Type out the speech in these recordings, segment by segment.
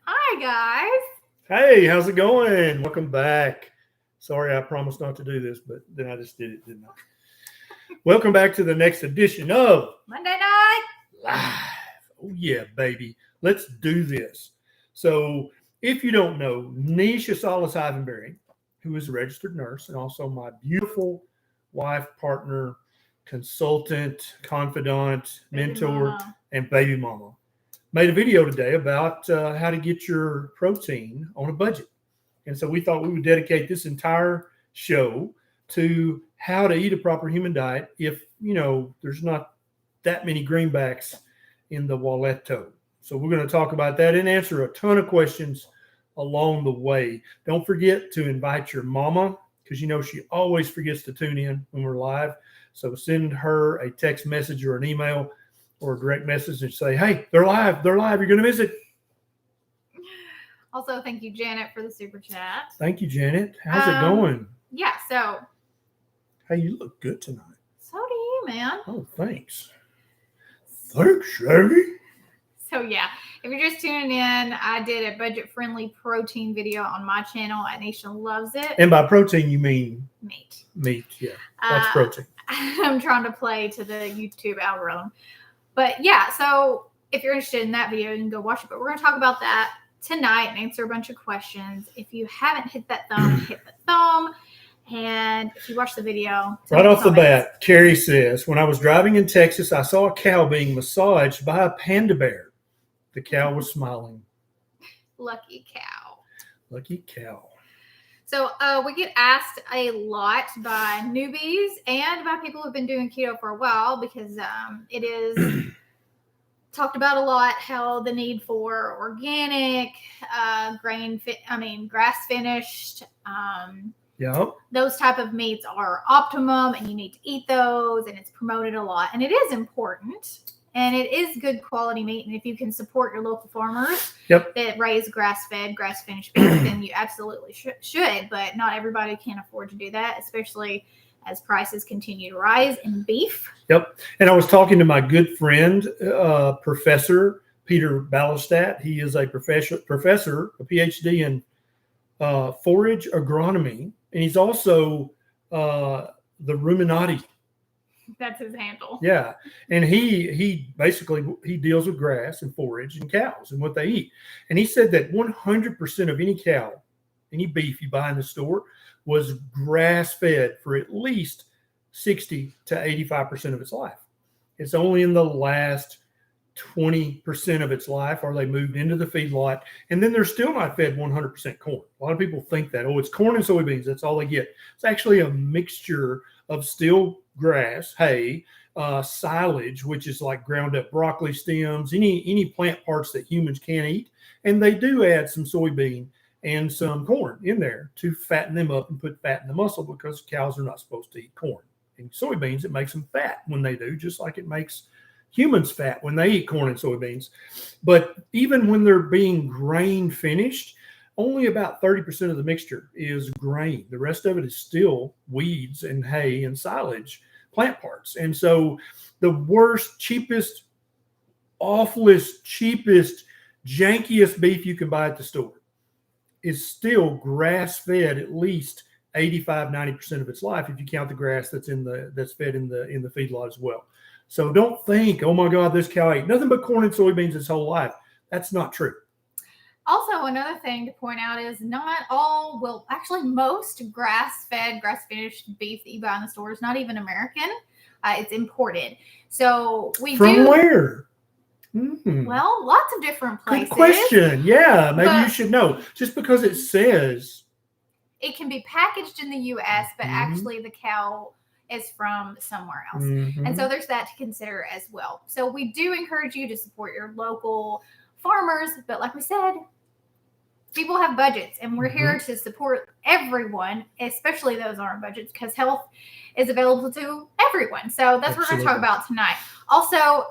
Hi, guys. Hey, how's it going? Welcome back. Sorry, I promised not to do this, but then I just did it, didn't I? Welcome back to the next edition of Monday night. Live. Oh, yeah, baby. Let's do this. So, if you don't know, Neisha Ivenberry, who is a registered nurse and also my beautiful wife, partner, consultant, confidant, Baby mentor, mama. and baby mama, made a video today about how to get your protein on a budget. And so we thought we would dedicate this entire show to how to eat a proper human diet if, there's not that many greenbacks in the walletto. So we're going to talk about that and answer a ton of questions along the way. Don't forget to invite your mama because she always forgets to tune in when we're live. So send her a text message or an email or a direct message and say, hey, they're live. You're going to miss it. Also, thank you, Janet, for the super chat. Thank you, Janet. How's it going? Yeah, so. Hey, you look good tonight. So do you, man. Oh, thanks. Thanks, Shaggy. So, yeah, if you're just tuning in, I did a budget-friendly protein video on my channel at Neisha Loves It. And by protein, you mean? Meat. Meat, yeah. That's protein. I'm trying to play to the YouTube algorithm. But, yeah, so if you're interested in that video, you can go watch it. But we're going to talk about that tonight and answer a bunch of questions. If you haven't hit that thumb, hit the thumb. And if you watch the video, right off the bat, Carrie says, when I was driving in Texas, I saw a cow being massaged by a panda bear. The cow was smiling. Lucky cow. Lucky cow. So we get asked a lot by newbies and by people who've been doing keto for a while because it is talked about a lot how the need for organic, grass finished, those type of meats are optimum and you need to eat those and it's promoted a lot. And it is important and it is good quality meat. And if you can support your local farmers that raise grass-fed, grass-finished beef, then you absolutely should. But not everybody can afford to do that, especially as prices continue to rise in beef. Yep. And I was talking to my good friend, Professor Peter Ballastat. He is a professor, a PhD in forage agronomy. And he's also the Ruminati. That's his handle. Yeah. And he basically deals with grass and forage and cows and what they eat. And he said that 100% of any cow, any beef you buy in the store was grass-fed for at least 60 to 85% of its life. It's only in the last 20% of its life are they moved into the feedlot, and then they're still not fed 100% corn. A lot of people think that, it's corn and soybeans, that's all they get. It's actually a mixture of still grass, hay, silage, which is like ground up broccoli stems, any plant parts that humans can eat, and they do add some soybean and some corn in there to fatten them up and put fat in the muscle because cows are not supposed to eat corn. And soybeans, it makes them fat when they do, just like it makes humans fat when they eat corn and soybeans. But even when they're being grain finished, only about 30% of the mixture is grain. The rest of it is still weeds and hay and silage, plant parts. And so the worst, cheapest, awfulest, cheapest, jankiest beef you can buy at the store is still grass-fed at least 85-90% of its life if you count the grass that's fed in the feedlot as well. So don't think, oh my God, this cow ate nothing but corn and soybeans its whole life. That's not true. Also, another thing to point out is most grass-fed, grass-finished beef that you buy in the store is not even American. It's imported. So From where? Mm-hmm. Well, lots of different places. Good question. Yeah, maybe you should know. Just because it says. It can be packaged in the U.S., but actually the cow is from somewhere else. Mm-hmm. And so there's that to consider as well. So we do encourage you to support your local farmers. But like we said, people have budgets, and we're here to support everyone, especially those on our budgets, because health is available to everyone. So that's what we're going to talk about tonight. Also,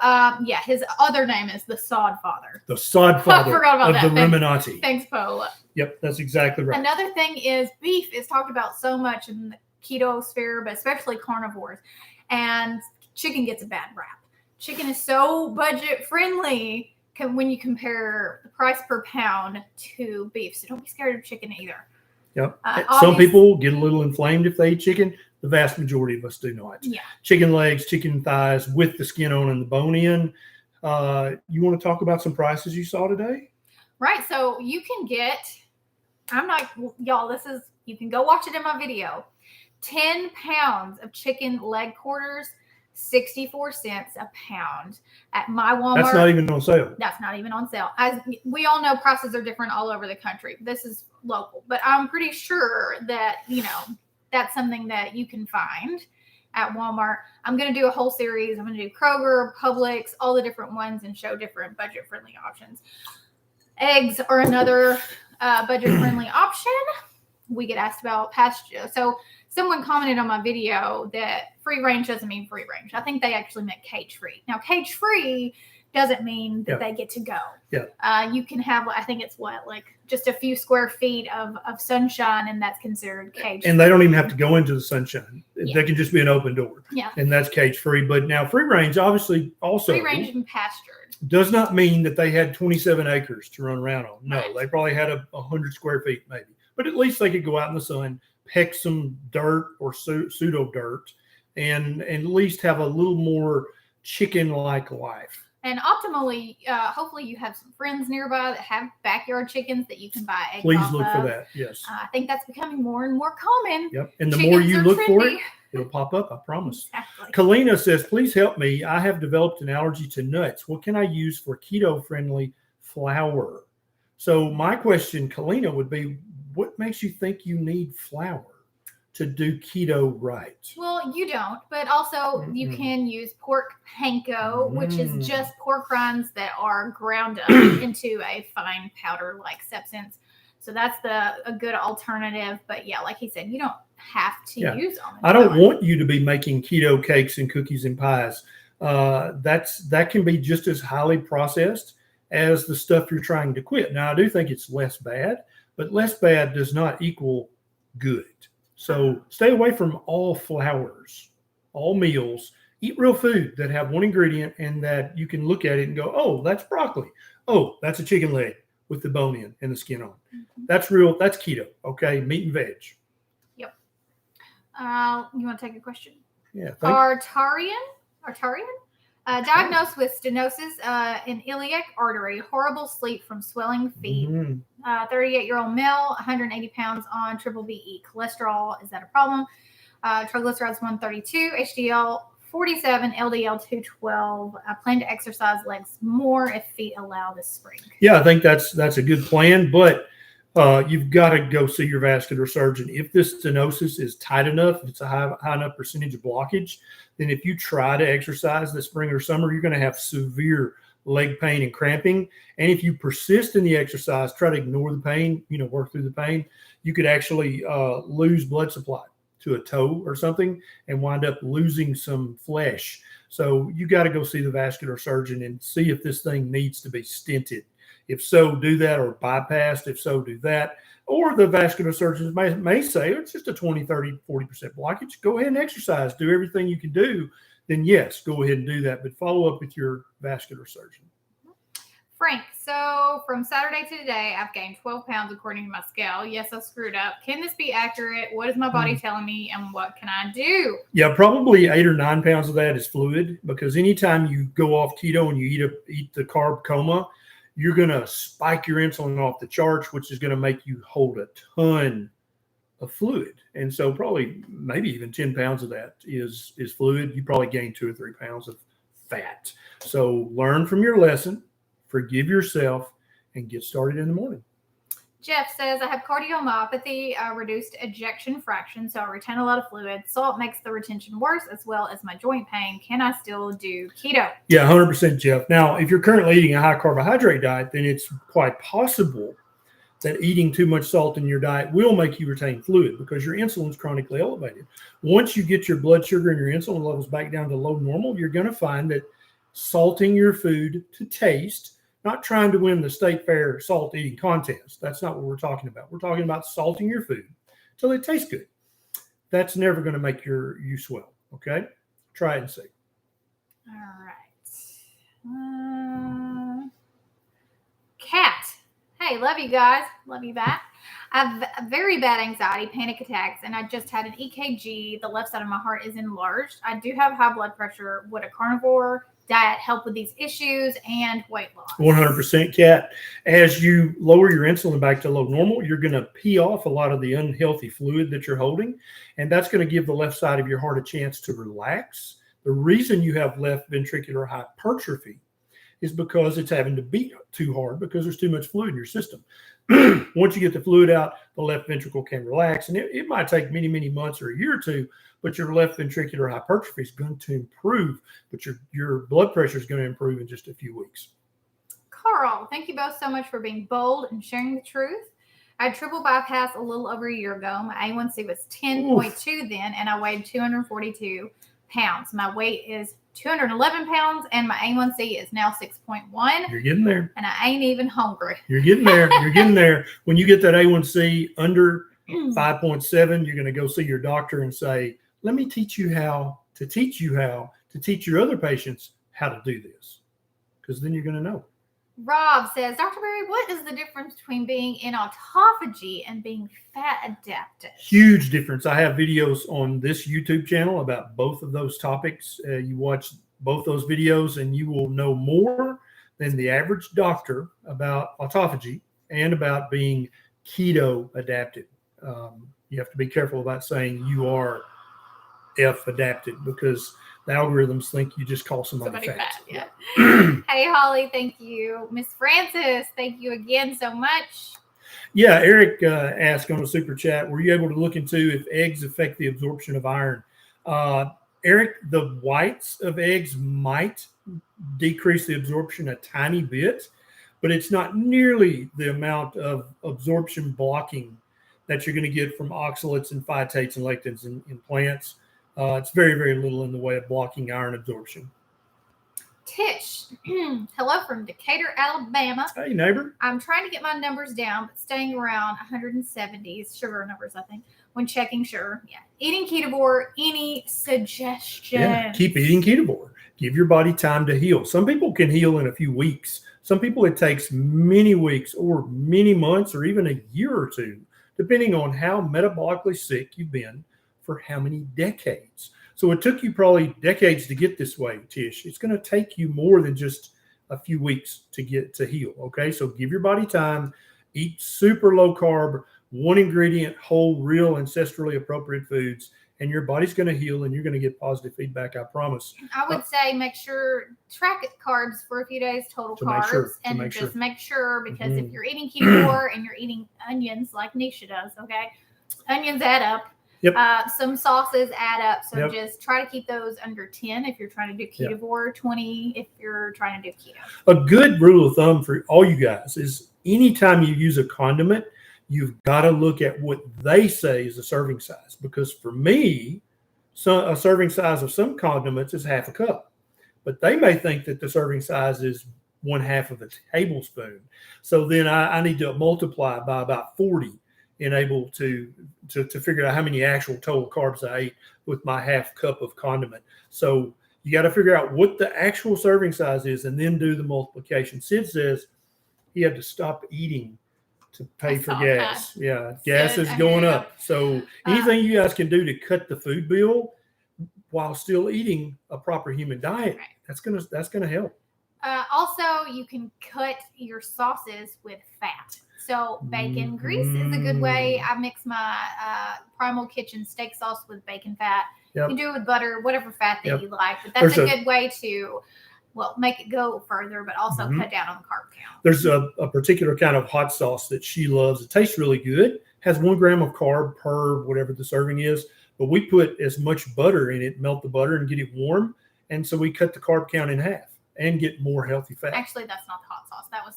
his other name is the Sod Father. The Sod Father I forgot about of the Ruminati. Thanks, Paula. Yep, that's exactly right. Another thing is beef is talked about so much in the keto sphere, but especially carnivores. And chicken gets a bad rap. Chicken is so budget friendly when you compare the price per pound to beef. So don't be scared of chicken either. Yep. Some people get a little inflamed if they eat chicken. The vast majority of us do not. Yeah. Chicken legs, chicken thighs with the skin on and the bone in. You want to talk about some prices you saw today? Right. So you can get, y'all, you can go watch it in my video. 10 pounds of chicken leg quarters, 64 cents a pound at my Walmart. That's not even on sale. That's not even on sale. As we all know, prices are different all over the country. This is local, but I'm pretty sure that, that's something that you can find at Walmart. I'm going to do a whole series. I'm going to do Kroger, Publix, all the different ones, and show different budget-friendly options. Eggs are another budget-friendly option. We get asked about pasture. So someone commented on my video that free range doesn't mean free range. I think they actually meant cage-free. Now, cage-free doesn't mean that they get to go. Yeah. You can have, I think it's just a few square feet of sunshine, and that's considered cage-free. And they don't even have to go into the sunshine. Yeah. They can just be an open door. Yeah. And that's cage-free. But now free range, obviously, also. Free range and pastured. Does not mean that they had 27 acres to run around on. No, Right. They probably had 100 square feet maybe. But at least they could go out in the sun, peck some dirt or pseudo dirt, and at least have a little more chicken-like life. And optimally, hopefully you have some friends nearby that have backyard chickens that you can buy eggs Please off look of. for that. Yes. I think that's becoming more and more common. Yep. And the Chickens more you are look for trendy. it, it'll pop up, I promise. Exactly. Kalina says, please help me. I have developed an allergy to nuts. What can I use for keto-friendly flour? So my question, Kalina, would be, what makes you think you need flour to do keto right? Well, you don't, but also you can use pork panko, which is just pork rinds that are ground up into a fine powder-like substance. So that's a good alternative. But yeah, like he said, you don't have to use almond I don't flour. want you to be making keto cakes and cookies and pies. That can be just as highly processed as the stuff you're trying to quit. Now, I do think it's less bad, but less bad does not equal good. So stay away from all flours, all meals. Eat real food that have one ingredient and that you can look at it and go, oh, that's broccoli. Oh, that's a chicken leg with the bone in and the skin on. Mm-hmm. That's real. That's keto. Okay. Meat and veg. Yep. You want to take a question? Yeah. Artarian? Diagnosed with stenosis in iliac artery, horrible sleep from swelling feet. 38-year-old male, 180 pounds on triple BE. Cholesterol, is that a problem? Triglycerides 132, HDL 47, LDL 212. I plan to exercise legs more if feet allow this spring. Yeah, I think that's a good plan, but you've got to go see your vascular surgeon. If this stenosis is tight enough, if it's a high enough percentage of blockage, then if you try to exercise this spring or summer, you're going to have severe leg pain and cramping. And if you persist in the exercise, try to ignore the pain, work through the pain, you could actually lose blood supply to a toe or something and wind up losing some flesh. So you got to go see the vascular surgeon and see if this thing needs to be stented. If so, do that, or bypassed. If so, do that. Or the vascular surgeons may say it's just a 20, 30, 40% blockage. Go ahead and exercise. Do everything you can do. Then yes, go ahead and do that. But follow up with your vascular surgeon. Frank, so from Saturday to today, I've gained 12 pounds according to my scale. Yes, I screwed up. Can this be accurate? What is my body telling me, and what can I do? Yeah, probably 8 or 9 pounds of that is fluid, because anytime you go off keto and you eat the carb coma, you're going to spike your insulin off the charts, which is going to make you hold a ton of fluid. And so probably maybe even 10 pounds of that is fluid. You probably gain 2 or 3 pounds of fat. So learn from your lesson, forgive yourself, and get started in the morning. Jeff says, I have cardiomyopathy, reduced ejection fraction, so I retain a lot of fluid. Salt makes the retention worse, as well as my joint pain. Can I still do keto? Yeah, 100%, Jeff. Now, if you're currently eating a high carbohydrate diet, then it's quite possible that eating too much salt in your diet will make you retain fluid, because your insulin's chronically elevated. Once you get your blood sugar and your insulin levels back down to low normal, you're going to find that salting your food to taste, not trying to win the state fair salt eating contest. That's not what we're talking about. We're talking about salting your food till it tastes good. That's never going to make you swell. Okay? Try it and see. All right. Hey, love you guys. Love you back. I have very bad anxiety, panic attacks, and I just had an EKG. The left side of my heart is enlarged. I do have high blood pressure. Would a carnivore diet help with these issues and weight loss? 100%, Kat. As you lower your insulin back to low normal, you're going to pee off a lot of the unhealthy fluid that you're holding, and that's going to give the left side of your heart a chance to relax. The reason you have left ventricular hypertrophy is because it's having to beat too hard because there's too much fluid in your system. Once you get the fluid out, the left ventricle can relax, and it might take many, many months or a year or two, but your left ventricular hypertrophy is going to improve, but your blood pressure is going to improve in just a few weeks. Carl, thank you both so much for being bold and sharing the truth. I had triple bypass a little over a year ago. My A1C was 10.2 then, and I weighed 242 pounds. My weight is 211 pounds, and my A1C is now 6.1. You're getting there. And I ain't even hungry. You're getting there. You're getting there. When you get that A1C under 5.7, you're going to go see your doctor and say, let me teach you how to teach your other patients how to do this. Because then you're going to know. Rob says, Dr. Berry, what is the difference between being in autophagy and being fat adapted? Huge difference. I have videos on this YouTube channel about both of those topics. You watch both those videos and you will know more than the average doctor about autophagy and about being keto adapted. You have to be careful about saying you are F adapted because the algorithms think you just call somebody fat. Yeah. Hey, Holly, thank you. Miss Francis, thank you again so much. Yeah, Eric asked on a super chat, were you able to look into if eggs affect the absorption of iron? Eric, the whites of eggs might decrease the absorption a tiny bit, but it's not nearly the amount of absorption blocking that you're going to get from oxalates and phytates and lectins in plants. It's very, very little in the way of blocking iron absorption. Tish, hello from Decatur, Alabama. Hey, neighbor. I'm trying to get my numbers down, but staying around 170s, sugar numbers, I think, when checking sugar. Yeah. Eating Ketovore, any suggestions? Yeah, keep eating Ketovore. Give your body time to heal. Some people can heal in a few weeks. Some people it takes many weeks or many months or even a year or two, depending on how metabolically sick you've been for how many decades. So it took you probably decades to get this way, Tish. It's going to take you more than just a few weeks to get to heal. Okay, so give your body time, eat super low carb, one ingredient, whole, real, ancestrally appropriate foods, and your body's going to heal and you're going to get positive feedback, I promise. I would say make sure, track carbs for a few days, total carbs, and make sure because if you're eating Ketovore and you're eating onions like Neisha does, okay, onions add up. Yep. Some sauces add up. So just try to keep those under 10 if you're trying to do Ketovore, 20 if you're trying to do keto. A good rule of thumb for all you guys is anytime you use a condiment, you've got to look at what they say is a serving size. Because for me, a serving size of some condiments is half a cup. But they may think that the serving size is 1/2 of a tablespoon. So then I need to multiply by about 40 and able to figure out how many actual total carbs I ate with my half cup of condiment. So you got to figure out what the actual serving size is and then do the multiplication. Sid says he had to stop eating to pay for gas. Yeah, gas is going up. So anything you guys can do to cut the food bill while still eating a proper human diet, that's gonna help. Also, you can cut your sauces with fat. So bacon grease is a good way. I mix my Primal Kitchen steak sauce with bacon fat. You can do it with butter, whatever fat that you like. But that's a good way to, make it go further, but also cut down on the carb count. There's a particular kind of hot sauce that she loves. It tastes really good. Has 1 gram of carb per whatever the serving is. But we put as much butter in it, melt the butter and get it warm. And so we cut the carb count in half and get more healthy fat. Actually, that's not the hot sauce. That was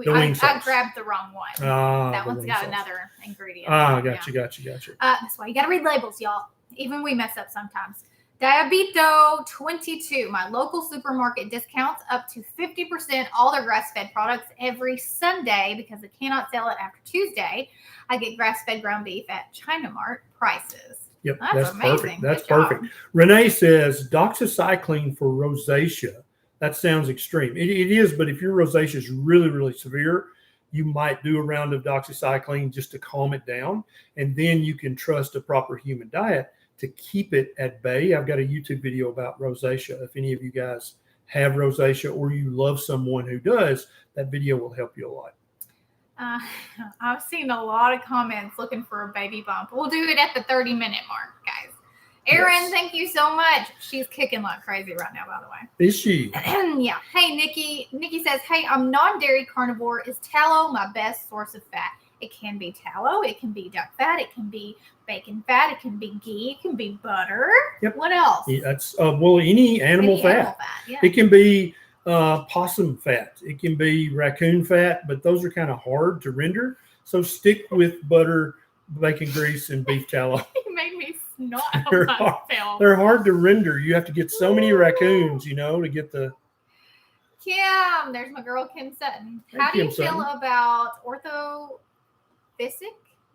I grabbed the wrong one. That one's got another ingredient. Gotcha. That's why you got to read labels, y'all. Even we mess up sometimes. Diabito 22. My local supermarket discounts up to 50% all their grass-fed products every Sunday because they cannot sell it after Tuesday. I get grass-fed ground beef at China Mart prices. Yep, that's amazing. Perfect. That's perfect. Renee says doxycycline for rosacea. That sounds extreme. It is, but if your rosacea is really, really severe, you might do a round of doxycycline just to calm it down. And then you can trust a proper human diet to keep it at bay. I've got a YouTube video about rosacea. If any of you guys have rosacea or you love someone who does, that video will help you a lot. I've seen a lot of comments looking for a baby bump. We'll do it at the 30-minute mark, guys. Erin, yes. Thank you so much. She's kicking like crazy right now, by the way. Is she? Yeah. Hey, Nikki. Nikki says, hey, I'm non-dairy carnivore. Is tallow my best source of fat? It can be tallow. It can be duck fat. It can be bacon fat. It can be ghee. It can be butter. Yep. What else? Yeah, that's any animal fat. Yeah. It can be possum fat. It can be raccoon fat, but those are kind of hard to render. So stick with butter, bacon grease, and beef tallow. You made me snot. They're hard to render. You have to get so many raccoons, to get the. Kim, there's my girl Kim Sutton. How do you feel about orthophisic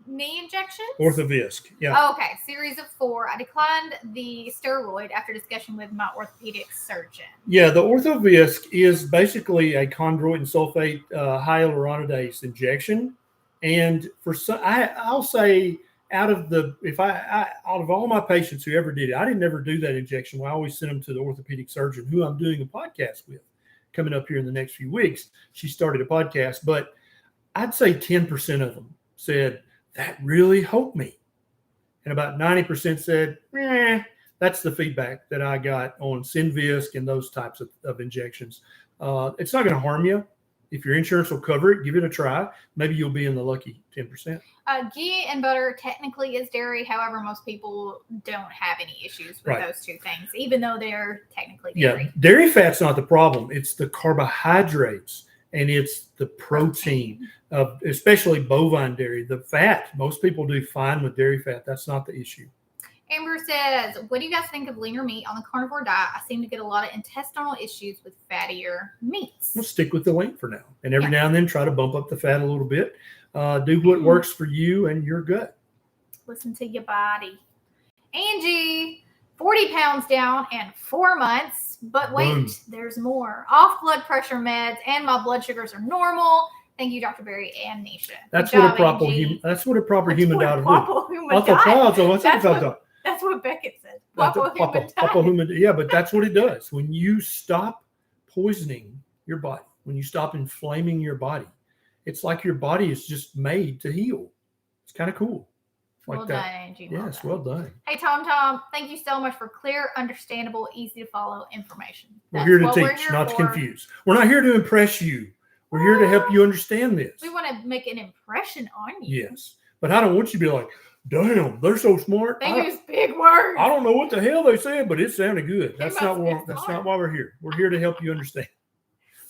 knee injections? Orthovisc, yeah. Oh, okay, series of 4. I declined the steroid after discussion with my orthopedic surgeon. Yeah, the Orthovisc is basically a chondroitin sulfate hyaluronidase injection, and for some, I'll say out of all my patients who ever did it, I didn't ever do that injection. I always sent them to the orthopedic surgeon who I'm doing a podcast with coming up here in the next few weeks. She started a podcast, but I'd say 10% of them said, that really helped me. And about 90% said, that's the feedback that I got on Synvisc and those types of injections. It's not going to harm you. If your insurance will cover it, give it a try. Maybe you'll be in the lucky 10%. Ghee and butter technically is dairy. However, most people don't have any issues with those two things, even though they're technically dairy. Yeah, dairy fat's not the problem. It's the carbohydrates and it's the protein, especially bovine dairy. The fat, most people do fine with dairy fat. That's not the issue. Amber says, what do you guys think of leaner meat on the carnivore diet? I seem to get a lot of intestinal issues with fattier meats. We'll stick with the lean for now. And every now and then try to bump up the fat a little bit. Do what works for you and your gut. Listen to your body. Angie, 40 pounds down in 4 months. But wait, there's more. Off blood pressure meds and my blood sugars are normal. Thank you, Dr. Berry and Neisha. That's what a proper human diet will do. That's what Beckett said. Yeah, but that's what it does. When you stop poisoning your body, when you stop inflaming your body, it's like your body is just made to heal. It's kind of cool. Well done, Angie. Yes, well done. Hey, Tom, thank you so much for clear, understandable, easy to follow information. We're here to teach, not to confuse. We're not here to impress you. We're here to help you understand this. We want to make an impression on you. Yes, but I don't want you to be like, damn, they're so smart. They use big words. I don't know what the hell they said, but it sounded good. That's not why we're here. We're here to help you understand.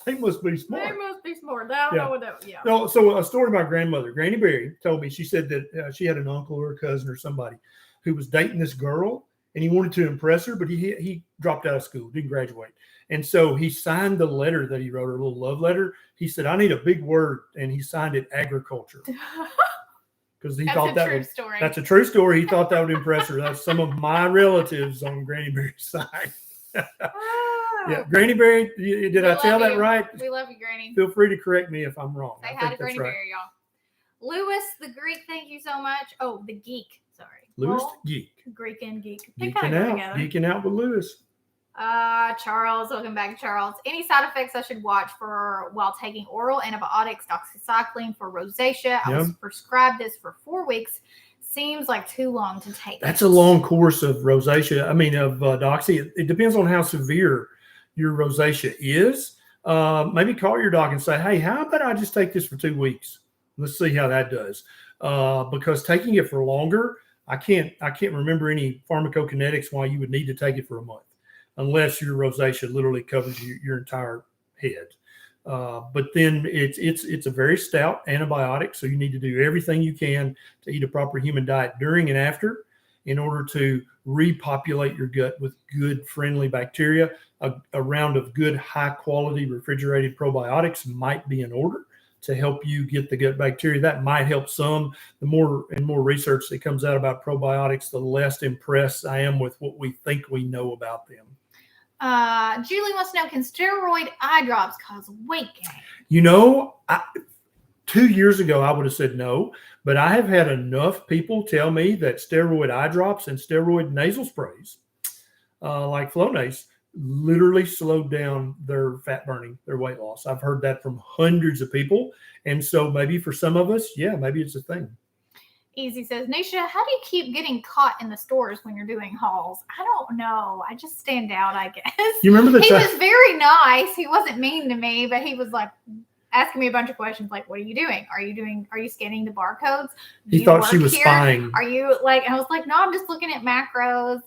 They must be smart. They must be smart. I don't know what that. Yeah. No, so a story my grandmother, Granny Berry, told me. She said that she had an uncle or a cousin or somebody who was dating this girl, and he wanted to impress her, but he dropped out of school, didn't graduate, and so he signed the letter that he wrote her, a little love letter. He said, "I need a big word," and he signed it agriculture. Because he thought that's a true story. He thought that would impress her. That's some of my relatives on Granny Berry's side. Yeah, Granny Berry, did I tell that right? We love you, Granny. Feel free to correct me if I'm wrong. Say hi to Granny Berry, y'all. Lewis the Greek, thank you so much. Oh, the Geek, sorry. Lewis the Geek. Greek and Geek. Geeking out with Lewis. Charles, welcome back, Charles. Any side effects I should watch for while taking oral antibiotics, doxycycline for rosacea? I was prescribed this for 4 weeks. Seems like too long to take. That's a long course of rosacea. I mean, of doxy. It depends on how severe your rosacea is. Maybe call your doc and say, hey, how about I just take this for 2 weeks? Let's see how that does. Because taking it for longer, I can't remember any pharmacokinetics why you would need to take it for a month, unless your rosacea literally covers your entire head. But then it's a very stout antibiotic, so you need to do everything you can to eat a proper human diet during and after in order to repopulate your gut with good friendly bacteria. A round of good high quality refrigerated probiotics might be in order to help you get the gut bacteria. That might help some. The more and more research that comes out about probiotics, the less impressed I am with what we think we know about them. Julie wants to know, can steroid eye drops cause weight gain? 2 years ago, I would have said no, but I have had enough people tell me that steroid eye drops and steroid nasal sprays, like Flonase, literally slowed down their fat burning, their weight loss. I've heard that from hundreds of people. And so maybe for some of us, yeah, maybe it's a thing. Easy says, Neisha, how do you keep getting caught in the stores when you're doing hauls? I don't know. I just stand out, I guess. You remember the He time? was very nice. He wasn't mean to me, but he was like asking me a bunch of questions like, what are you doing? Are you scanning the barcodes? He thought she was spying. Are you like, and I was like, no, I'm just looking at macros.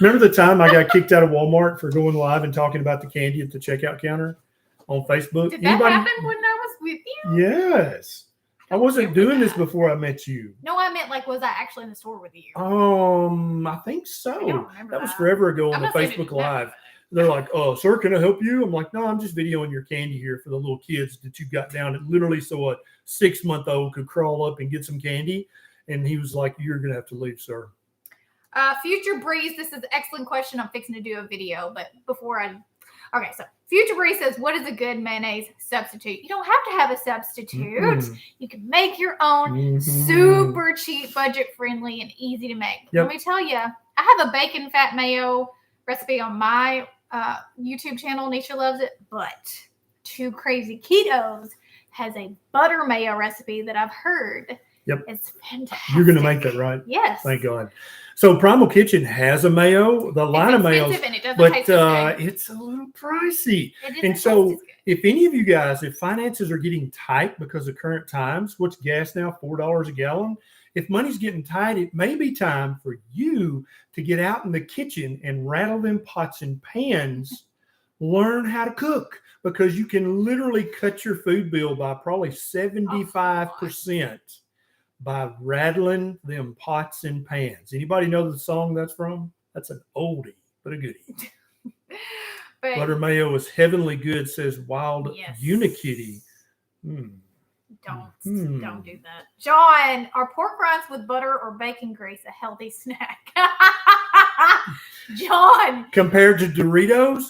Remember the time I got kicked out of Walmart for going live and talking about the candy at the checkout counter on Facebook? Did that happen when I was with you? Yes. I wasn't doing this before I met you. No, I meant like, was I actually in the store with you? I think so. I don't remember That was forever ago on the Facebook Live. They're like, oh, sir, can I help you? I'm like, no, I'm just videoing your candy here for the little kids that you got down at literally so a 6-month-old could crawl up and get some candy. And he was like, you're going to have to leave, sir. Future Breeze, this is an excellent question. I'm fixing to do a video, but okay, so Future Breeze says, what is a good mayonnaise substitute? You don't have to have a substitute. Mm-hmm. You can make your own, super cheap, budget friendly, and easy to make. Yep. Let me tell you, I have a bacon fat mayo recipe on my YouTube channel. Neisha loves it, but Two Crazy Ketos has a butter mayo recipe that I've heard. Yep. It's fantastic. You're going to make that, right? Yes. Thank God. So Primal Kitchen has a mayo, the line of mayos, but it's a little pricey. And so if any of you guys, if finances are getting tight because of current times, what's gas now, $4 a gallon? If money's getting tight, it may be time for you to get out in the kitchen and rattle them pots and pans, learn how to cook, because you can literally cut your food bill by probably 75%. By rattling them pots and pans. Anybody know the song that's from? That's an oldie, but a goodie. Butter mayo is heavenly good, says Wild Unikitty. Don't do that. John, are pork rinds with butter or bacon grease a healthy snack? John. Compared to Doritos,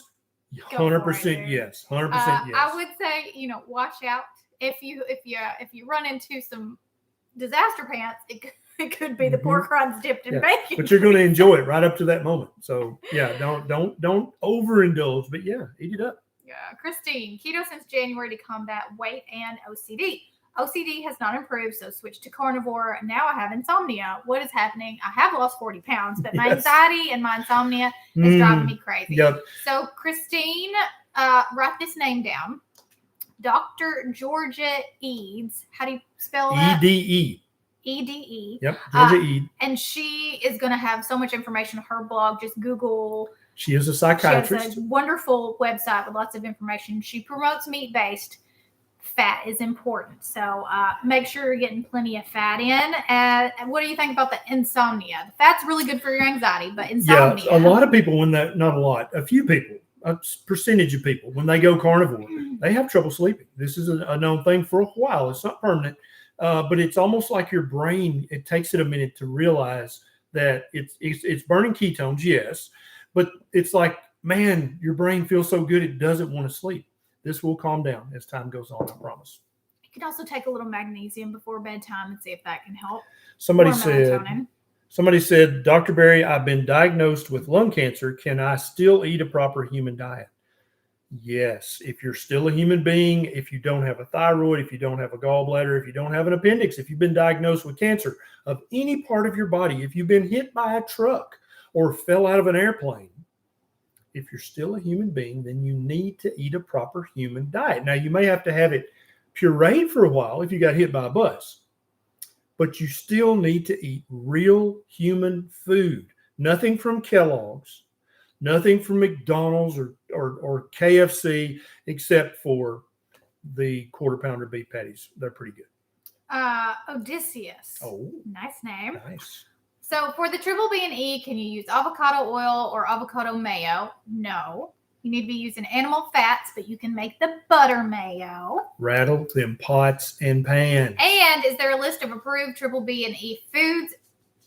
100% yes. 100% yes. I would say, watch out. If you run into some disaster pants, it could be the pork rinds dipped in bacon. But you're going to enjoy it right up to that moment. So yeah, don't overindulge, but yeah, eat it up. Yeah, Christine, keto since January to combat weight and OCD. OCD has not improved, so switch to carnivore. Now I have insomnia. What is happening? I have lost 40 pounds, but my anxiety and my insomnia is driving me crazy. Yep. So Christine, write this name down. Dr. Georgia Eads. How do you spell that? EDE. EDE. Yep, Georgia Eads. And she is going to have so much information on her blog. Just Google. She is a psychiatrist. She has a wonderful website with lots of information. She promotes meat-based. Fat is important. So make sure you're getting plenty of fat in. And what do you think about the insomnia? The fat's really good for your anxiety, but insomnia. Yeah, a lot of people, not a lot, a few people, a percentage of people, when they go carnivore, they have trouble sleeping. This is a known thing for a while. It's not permanent, but it's almost like your brain, it takes it a minute to realize that it's burning ketones, yes, but it's like, man, your brain feels so good it doesn't want to sleep. This will calm down as time goes on, I promise. You can also take a little magnesium before bedtime and see if that can help. Somebody said, Dr. Berry, I've been diagnosed with lung cancer. Can I still eat a proper human diet? Yes. If you're still a human being, if you don't have a thyroid, if you don't have a gallbladder, if you don't have an appendix, if you've been diagnosed with cancer of any part of your body, if you've been hit by a truck or fell out of an airplane, if you're still a human being, then you need to eat a proper human diet. Now, you may have to have it pureed for a while if you got hit by a bus, but you still need to eat real human food. Nothing from Kellogg's, nothing from McDonald's or KFC, except for the quarter pounder beef patties. They're pretty good. Odysseus. Oh, nice name. Nice. So for the triple B and E, can you use avocado oil or avocado mayo? No. You need to be using animal fats, but you can make the butter mayo. Rattle them pots and pans. And is there a list of approved triple B and E foods?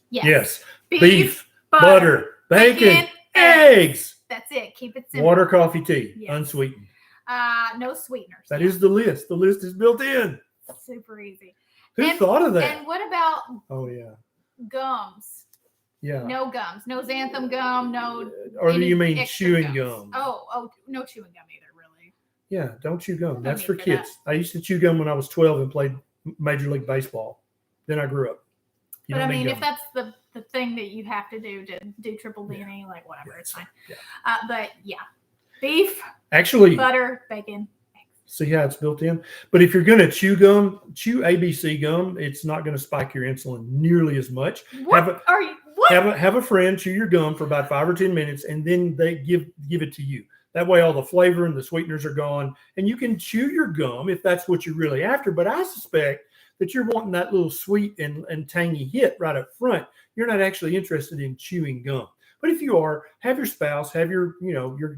Yes. Beef, butter, bacon, eggs. That's it. Keep it simple. Water, coffee, tea, unsweetened. No sweeteners. That is the list. The list is built in. Super easy. Who thought of that? And what about gums? Yeah. No gums. No xanthan gum. No. Or do you mean chewing gum? Oh, no chewing gum either, really. Yeah, don't chew gum. That's for kids. I used to chew gum when I was 12 and played Major League Baseball. Then I grew up. But I mean, if that's the thing that you have to do triple DNA, like whatever, it's fine. Yeah. But yeah, beef, actually, butter, bacon. See how it's built in? But if you're going to chew gum, chew ABC gum. It's not going to spike your insulin nearly as much. What are you? What? Have a friend chew your gum for about 5 or 10 minutes, and then they give it to you. That way all the flavor and the sweeteners are gone, and you can chew your gum if that's what you're really after. But I suspect that you're wanting that little sweet and tangy hit right up front. You're not actually interested in chewing gum. But if you are, have your spouse, have your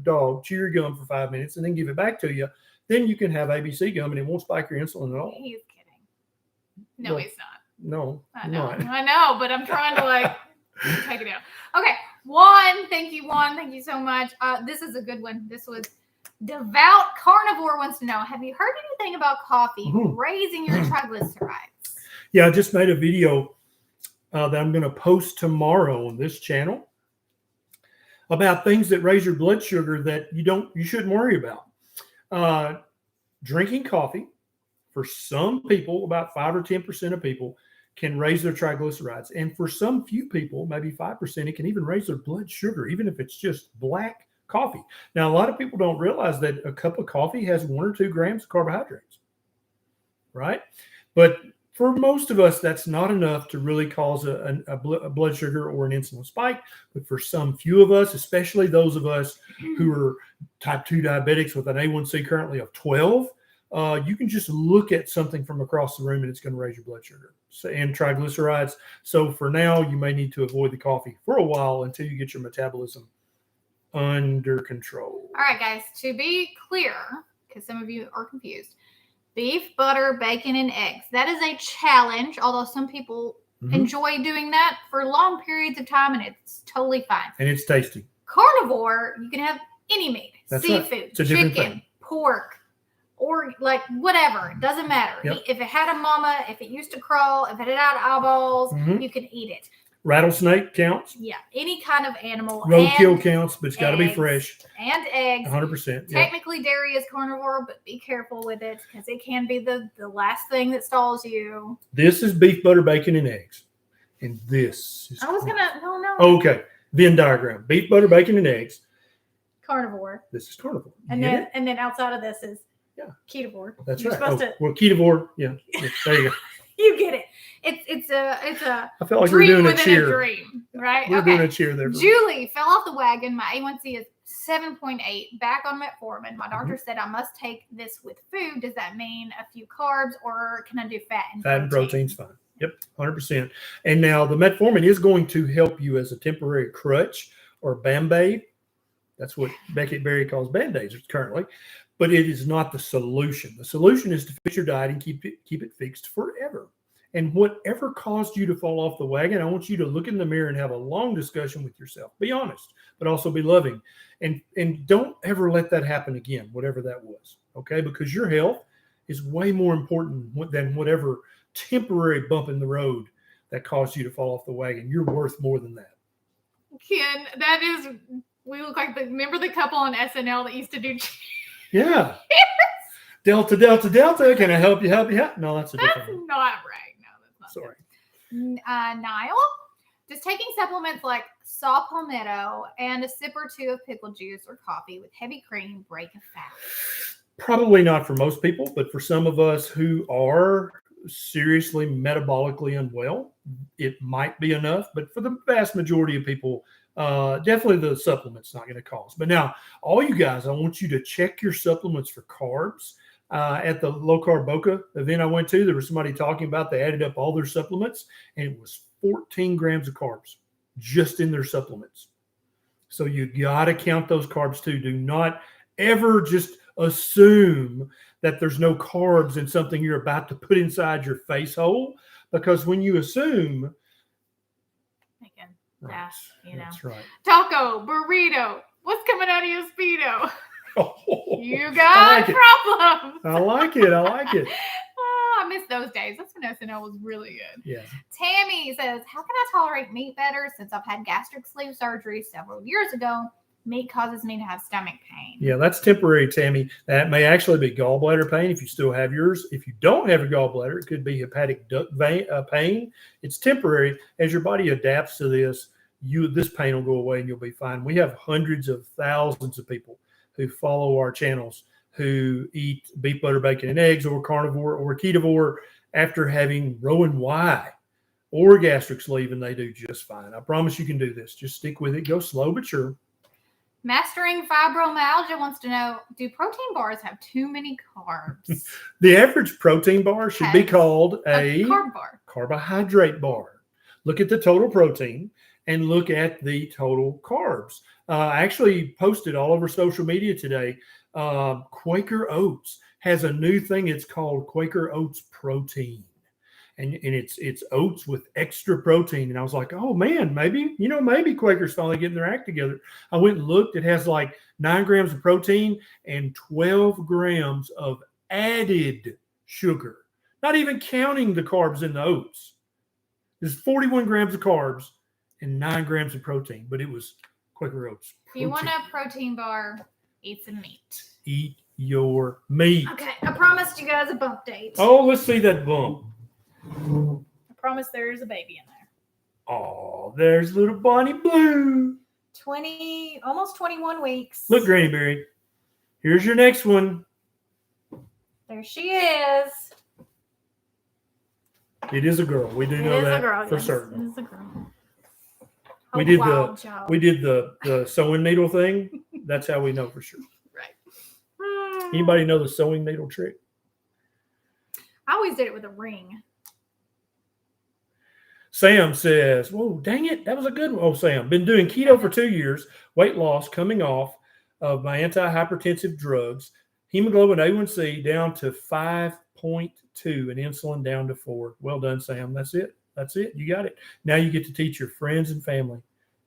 dog chew your gum for 5 minutes and then give it back to you. Then you can have ABC gum and it won't spike your insulin at all. He's kidding. No, he's not. No, I know, but I'm trying to take it out. Okay, Juan, thank you so much. This is a good one. This was Devout Carnivore wants to know, have you heard anything about coffee raising your triglycerides? Yeah, I just made a video that I'm going to post tomorrow on this channel about things that raise your blood sugar that you shouldn't worry about. Drinking coffee, for some people, about 5 or 10% of people, can raise their triglycerides. And for some few people, maybe 5%, it can even raise their blood sugar, even if it's just black coffee. Now, a lot of people don't realize that a cup of coffee has 1 or 2 grams of carbohydrates, right? But for most of us, that's not enough to really cause a blood sugar or an insulin spike. But for some few of us, especially those of us who are type 2 diabetics with an A1C currently of 12, you can just look at something from across the room and it's going to raise your blood sugar and triglycerides. So for now, you may need to avoid the coffee for a while until you get your metabolism under control. All right, guys, to be clear, because some of you are confused, beef, butter, bacon, and eggs. That is a challenge, although some people enjoy doing that for long periods of time, and it's totally fine. And it's tasty. Carnivore, you can have any meat. That's seafood, right. Chicken, pork, or whatever. It doesn't matter. Yep. If it had a mama, if it used to crawl, if it had eyeballs, you can eat it. Rattlesnake counts. Yeah, any kind of animal. Roadkill counts, but it's got to be fresh. And eggs. 100%. Technically, dairy is carnivore, but be careful with it because it can be the last thing that stalls you. This is beef, butter, bacon, and eggs. And this is... No. Okay. Venn diagram. Beef, butter, bacon, and eggs. Carnivore. This is carnivore. And then outside of this is Ketovore. That's You're right. Supposed to... Well, Ketovore. Yeah. There you go. You get it. It's a I felt like we were doing a cheer. Dream, right? We're doing a cheer there. Julie fell off the wagon. My A1C is 7.8. Back on metformin. My doctor said I must take this with food. Does that mean a few carbs, or can I do fat and protein? Fat and protein's fine. Yep, 100%. And now the metformin is going to help you as a temporary crutch or Band-Aid. That's what Beckett Berry calls Band-Aids currently. But it is not the solution. The solution is to fix your diet and keep it fixed forever. And whatever caused you to fall off the wagon, I want you to look in the mirror and have a long discussion with yourself. Be honest, but also be loving. And don't ever let that happen again, whatever that was, okay? Because your health is way more important than whatever temporary bump in the road that caused you to fall off the wagon. You're worth more than that. Ken, we look like remember the couple on SNL that used to do yeah. Delta, Delta, Delta. Can I help you? No, that's a different one. That's not right. No, that's not Sorry. Niall, does taking supplements like saw palmetto and a sip or two of pickle juice or coffee with heavy cream break a fast? Probably not for most people, but for some of us who are seriously metabolically unwell, it might be enough. But for the vast majority of people, definitely the supplement's not going to cause. But now, all you guys, I want you to check your supplements for carbs. At the Low-Carb Boca event I went to, there was somebody talking about they added up all their supplements, and it was 14 grams of carbs just in their supplements. So you got to count those carbs too. Do not ever just assume that there's no carbs in something you're about to put inside your face hole, because when you assume... Right. Yeah, that's right. Taco, burrito, what's coming out of your Speedo? Oh, you got problems. I like it. I miss those days. That's when SNL was really good. Yeah. Tammy says, how can I tolerate meat better since I've had gastric sleeve surgery several years ago? Meat causes me to have stomach pain. Yeah, that's temporary, Tammy. That may actually be gallbladder pain if you still have yours. If you don't have a gallbladder, it could be hepatic duct pain. It's temporary. As your body adapts to this, this pain will go away and you'll be fine. We have hundreds of thousands of people who follow our channels who eat beef, butter, bacon, and eggs, or carnivore, or ketovore after having Rowan Y or gastric sleeve, and they do just fine. I promise you can do this. Just stick with it. Go slow but sure. Mastering Fibromyalgia wants to know, do protein bars have too many carbs? The average protein bar should be called a carb bar. Carbohydrate bar. Look at the total protein and look at the total carbs. I actually posted all over social media today. Quaker Oats has a new thing. It's called Quaker Oats Protein. And it's oats with extra protein. And I was like, oh man, maybe Quaker's finally getting their act together. I went and looked. It has like 9 grams of protein and 12 grams of added sugar. Not even counting the carbs in the oats. There's 41 grams of carbs and 9 grams of protein, but it was Quaker Oats. If you want a protein bar, eat some meat. Eat your meat. Okay, I promised you guys a bump date. Oh, let's see that bump. I promise there's a baby in there. Oh, there's little Bonnie Blue. Almost 21 weeks. Look, Granny Berry. Here's your next one. There she is. It is a girl. We do know that for certain. It is a girl. We did the sewing needle thing. That's how we know for sure. Right. Anybody know the sewing needle trick? I always did it with a ring. Sam says, whoa, dang it. That was a good one. Oh, Sam, been doing keto for 2 years, weight loss coming off of my antihypertensive drugs, hemoglobin A1C down to 5.2 and insulin down to 4. Well done, Sam. That's it. You got it. Now you get to teach your friends and family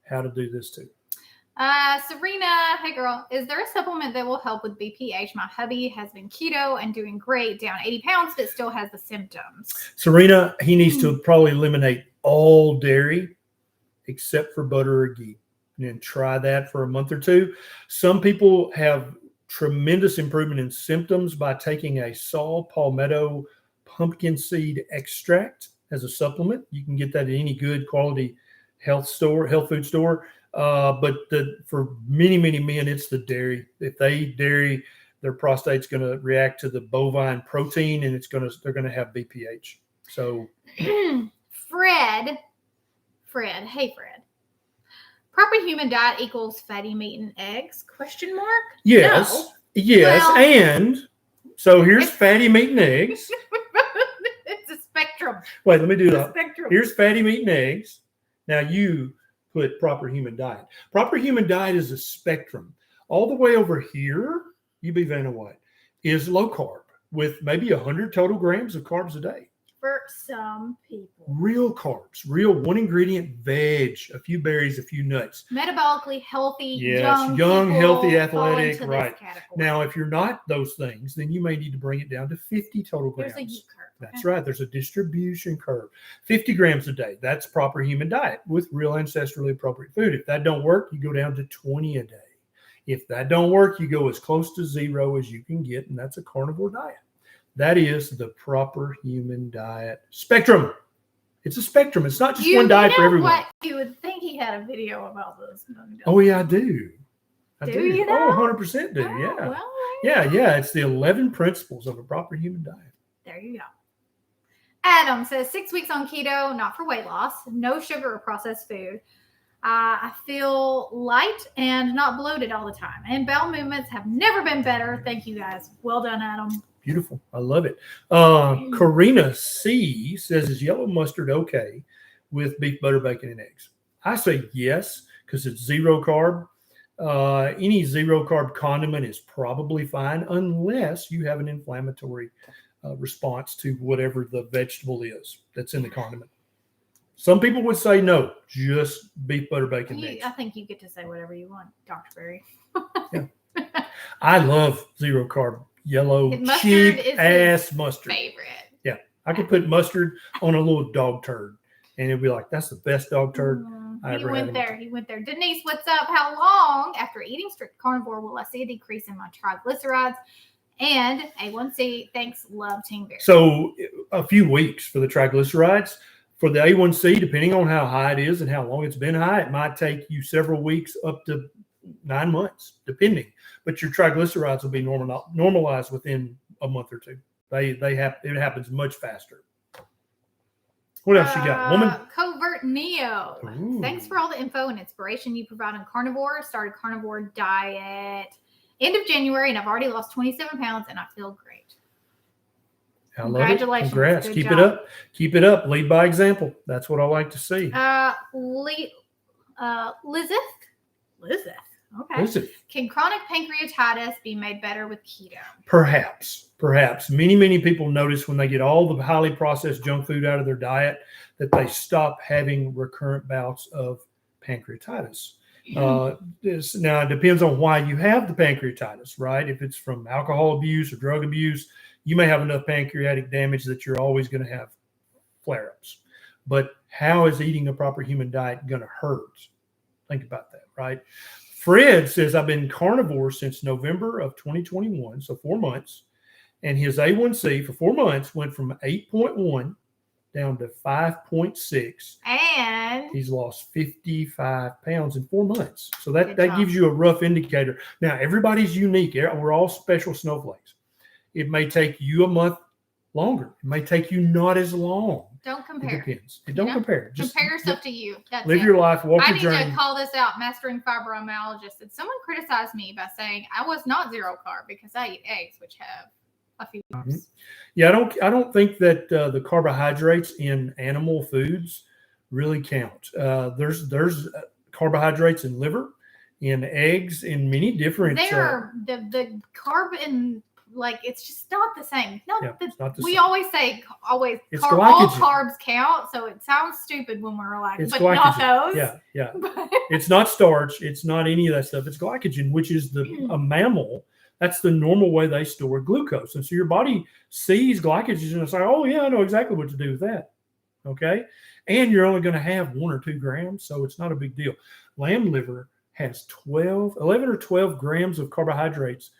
how to do this too. Serena, hey girl, is there a supplement that will help with BPH? My hubby has been keto and doing great, down 80 pounds, but still has the symptoms. Serena, he needs to probably eliminate all dairy except for butter or ghee, and then try that for a month or two. Some people have tremendous improvement in symptoms by taking a saw palmetto pumpkin seed extract as a supplement. You can get that at any good quality health food store. But for many men, it's the dairy. If they eat dairy, their prostate's going to react to the bovine protein, and they're going to have BPH. So, Fred, hey Fred, proper human diet equals fatty meat and eggs? ? Yes, no. Yes, well, and so here's fatty meat and eggs. It's a spectrum. Wait, let me do that. Spectrum. Here's fatty meat and eggs. Now you put proper human diet. Proper human diet is a spectrum. All the way over here, UB Vanna White, is low carb with maybe 100 total grams of carbs a day. For some people. Real carbs, real one ingredient veg, a few berries, a few nuts. Metabolically healthy, young healthy, athletic, right. Now, if you're not those things, then you may need to bring it down to 50 total grams. There's a U curve. That's right. There's a distribution curve. 50 grams a day. That's proper human diet with real ancestrally appropriate food. If that don't work, you go down to 20 a day. If that don't work, you go as close to 0 as you can get, and that's a carnivore diet. That is the proper human diet spectrum. It's a spectrum. It's not just one diet for everyone. What? You would think he had a video about this. Oh, yeah, I do. Do you know? Oh, 100% do, yeah. Well, yeah. It's the 11 principles of a proper human diet. There you go. Adam says 6 weeks on keto, not for weight loss, no sugar or processed food. I feel light and not bloated all the time. And bowel movements have never been better. Thank you, guys. Well done, Adam. Beautiful. I love it. Karina C says, is yellow mustard okay with beef, butter, bacon, and eggs? I say yes, because it's 0 carb. Any 0 carb condiment is probably fine unless you have an inflammatory response to whatever the vegetable is that's in the condiment. Some people would say no, just beef, butter, bacon, and eggs. I think you get to say whatever you want, Dr. Berry. Yeah. I love 0 carb. Yellow, cheap ass mustard. Favorite. Yeah, I could put mustard on a little dog turd, and it'd be like, that's the best dog turd I ever had. He went there. Denise, what's up? How long after eating strict carnivore will I see a decrease in my triglycerides and A1C? Thanks, love, Team Bear. So a few weeks for the triglycerides. For the A1C, depending on how high it is and how long it's been high, it might take you several weeks up to 9 months, depending. But your triglycerides will be normalized within a month or two. It happens much faster. What else you got, woman? Covert Neo. Ooh. Thanks for all the info and inspiration you provide on carnivore. Started carnivore diet end of January, and I've already lost 27 pounds, and I feel great. I love it. Congrats. Keep it up. Keep it up. Lead by example. That's what I like to see. Lizeth. Okay. Lizeth. Can chronic pancreatitis be made better with keto? Perhaps. Many people notice when they get all the highly processed junk food out of their diet that they stop having recurrent bouts of pancreatitis. Now, it depends on why you have the pancreatitis, right? If it's from alcohol abuse or drug abuse, you may have enough pancreatic damage that you're always going to have flare-ups. But how is eating a proper human diet going to hurt? Think about that, right? Fred says, I've been carnivore since November of 2021, so 4 months. And his A1C for 4 months went from 8.1 down to 5.6. And he's lost 55 pounds in 4 months. So that gives you a rough indicator. Now, everybody's unique. We're all special snowflakes. It may take you a month longer. It may take you not as long. Don't compare. It depends. Don't compare. Just compare yourself to you. That's live your life. Walk your journey. I need to call this out. Mastering fibromyalgia said someone criticized me by saying I was not zero carb because I eat eggs, which have a few carbs. Mm-hmm. Yeah, I don't think that the carbohydrates in animal foods really count. There's carbohydrates in liver, in eggs, in many different. The carb in. Like, it's just not the same. It's not the we same. always say all carbs count, so it sounds stupid when we're like, but glycogen. Not those. Yeah. It's not starch. It's not any of that stuff. It's glycogen, which is a mammal. That's the normal way they store glucose. And so your body sees glycogen and it's like, oh, yeah, I know exactly what to do with that. Okay? And you're only going to have 1 or 2 grams, so it's not a big deal. Lamb liver has 11 or 12 grams of carbohydrates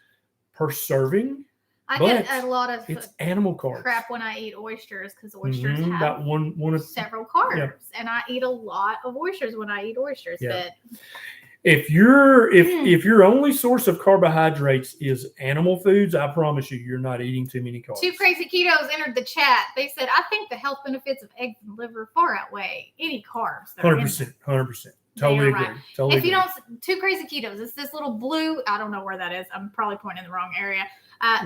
per serving. I get a lot of it's animal carbs. Crap when I eat oysters because oysters have about one of several carbs, and I eat a lot of oysters when I eat oysters. Yeah. But if your only source of carbohydrates is animal foods, I promise you're not eating too many carbs. 2 Crazy Ketos entered the chat. They said, I think the health benefits of eggs and liver far outweigh any carbs. 100%. Totally agree. Right. If you don't, 2 Crazy Ketos, it's this little blue, I don't know where that is. I'm probably pointing in the wrong area.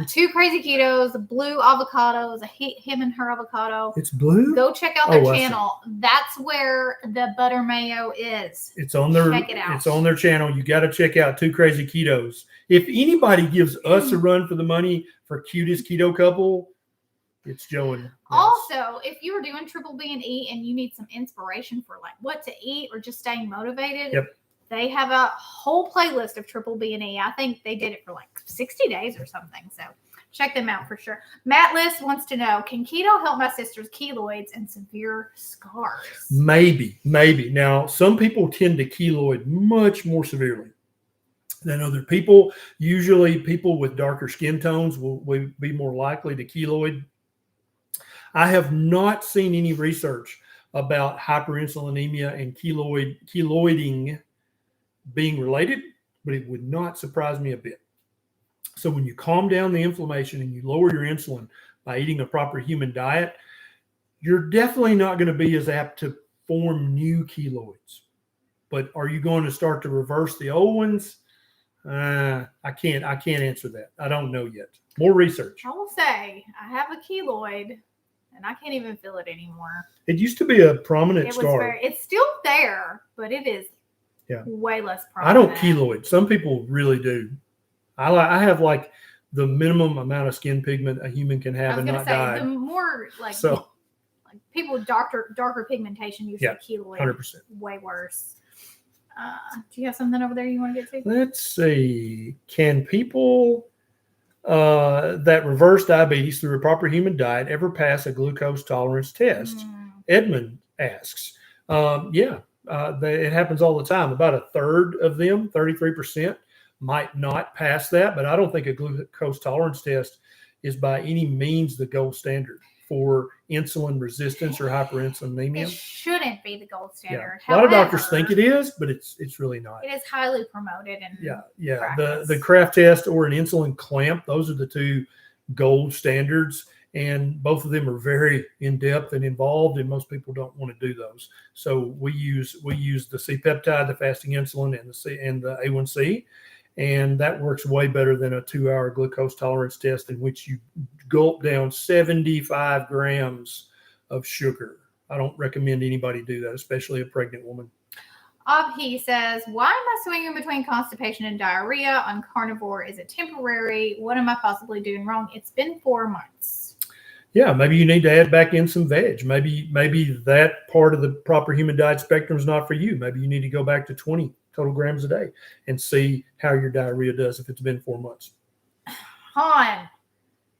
2 Crazy Ketos, blue avocados, him and her avocado. It's blue? Go check out their channel. That's where the butter mayo is. It's on their, check it out. It's on their channel. You got to check out 2 Crazy Ketos. If anybody gives us a run for the money for cutest keto couple, it's Joe and also, if you are doing Triple B and E and you need some inspiration for like what to eat or just staying motivated, they have a whole playlist of Triple B and E. I think they did it for like 60 days or something. So check them out for sure. Matt List wants to know, can keto help my sister's keloids and severe scars? Maybe. Now, some people tend to keloid much more severely than other people. Usually people with darker skin tones will be more likely to keloid. I have not seen any research about hyperinsulinemia and keloiding being related, but it would not surprise me a bit. So when you calm down the inflammation and you lower your insulin by eating a proper human diet, you're definitely not going to be as apt to form new keloids. But are you going to start to reverse the old ones? I can't answer that. I don't know yet. More research. I will say I have a keloid. And I can't even feel it anymore. It used to be a prominent scar. It's still there, but it is way less prominent. I don't keloid. Some people really do. I have like the minimum amount of skin pigment a human can have and not die. The more like people with darker pigmentation usually keloid. 100%. Way worse. Do you have something over there you want to get to? Let's see. Can people that reverse diabetes through a proper human diet ever pass a glucose tolerance test? Edmund asks. It happens all the time. About a third of them, 33%, might not pass that, but I don't think a glucose tolerance test is by any means the gold standard for insulin resistance or hyperinsulinemia. It shouldn't be the gold standard. Yeah. A lot of doctors think it is, but it's really not. It is highly promoted. The Kraft test or an insulin clamp, those are the two gold standards, and both of them are very in-depth and involved, and most people don't want to do those. So we use the C-peptide, the fasting insulin, and the A1C, and that works way better than a 2-hour glucose tolerance test in which you gulp down 75 grams of sugar. I don't recommend anybody do that, especially a pregnant woman. He says, why am I swinging between constipation and diarrhea on carnivore? Is it temporary? What am I possibly doing wrong? It's been 4 months. Yeah, maybe you need to add back in some veg. Maybe that part of the proper human diet spectrum is not for you. Maybe you need to go back to 20 total grams a day and see how your diarrhea does if it's been 4 months. Han.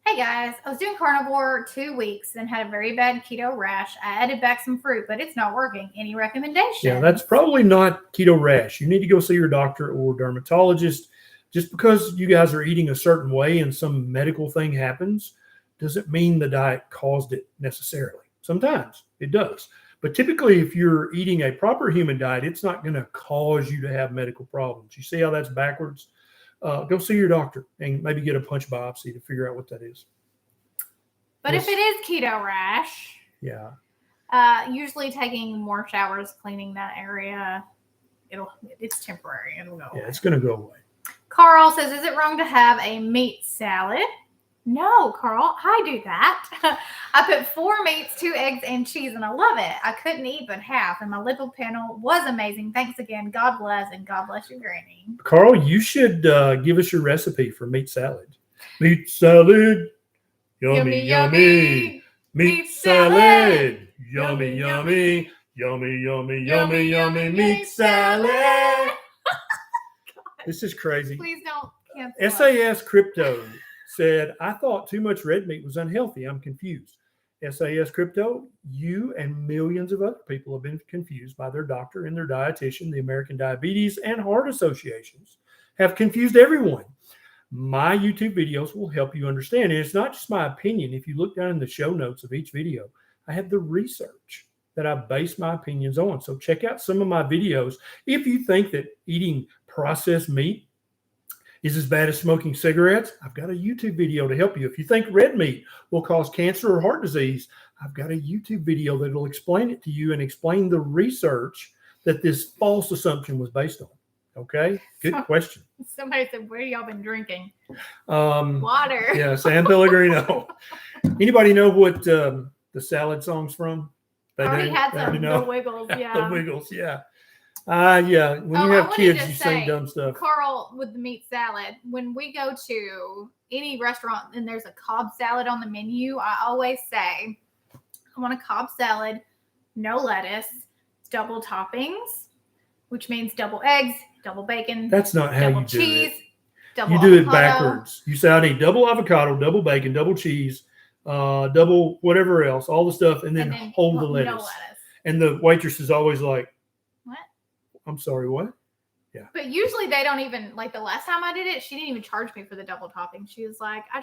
Hey guys, I was doing carnivore 2 weeks and had a very bad keto rash. I added back some fruit, but it's not working. Any recommendations? Yeah, that's probably not keto rash. You need to go see your doctor or dermatologist. Just because you guys are eating a certain way and some medical thing happens doesn't mean the diet caused it necessarily. Sometimes it does. But typically, if you're eating a proper human diet, it's not going to cause you to have medical problems. You see how that's backwards? Go see your doctor and maybe get a punch biopsy to figure out what that is. But if it is keto rash, usually taking more showers, cleaning that area, it's temporary. It'll go away. Yeah, it's going to go away. Carl says, is it wrong to have a meat salad? No, Carl, I do that. I put 4 meats, 2 eggs, and cheese, and I love it. I couldn't eat but half, and my lipid panel was amazing. Thanks again. God bless, and God bless you, Granny. Carl, you should give us your recipe for meat salad. Meat salad, yummy, yummy. Meat salad, yummy, yummy. Yummy, yummy, yummy, yummy meat salad. This is crazy. Please don't cancel SAS Crypto said, I thought too much red meat was unhealthy. I'm confused. SAS Crypto, you and millions of other people have been confused by their doctor and their dietitian. The American Diabetes and Heart Associations have confused everyone. My YouTube videos will help you understand. And it's not just my opinion. If you look down in the show notes of each video, I have the research that I base my opinions on. So check out some of my videos. If you think that eating processed meat is as bad as smoking cigarettes, I've got a YouTube video to help you. If you think red meat will cause cancer or heart disease, I've got a YouTube video that will explain it to you and explain the research that this false assumption was based on. Okay? Good question. Somebody said, where y'all been drinking? Water. Yeah, San Pellegrino. Anybody know what the salad song's from? They already had some. The Wiggles, yeah. The Wiggles, yeah. When you have kids, you sing dumb stuff. Carl, with the meat salad, when we go to any restaurant and there's a Cobb salad on the menu, I always say, I want a Cobb salad, no lettuce, double toppings, which means double eggs, double bacon. That's not how you do cheese, it. Double you do avocado. It backwards. You say, I need double avocado, double bacon, double cheese, double whatever else, all the stuff, and then hold the lettuce. No lettuce. And the waitress is always like, what? I'm sorry, what? Yeah. But usually they don't even, like the last time I did it, she didn't even charge me for the double topping. She was like, I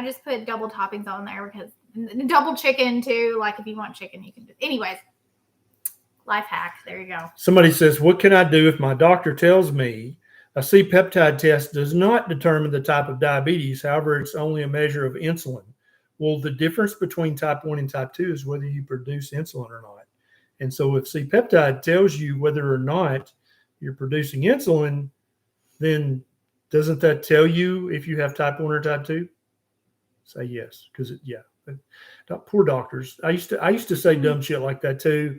just put double toppings on there because double chicken too. Like if you want chicken, you can do. Anyways, life hack. There you go. Somebody says, what can I do if my doctor tells me a C-peptide test does not determine the type of diabetes? However, it's only a measure of insulin. Well, the difference between type 1 and type 2 is whether you produce insulin or not. And so if C-peptide tells you whether or not you're producing insulin, then doesn't that tell you if you have type 1 or type 2? Say yes, because poor doctors. I used to say dumb shit like that too,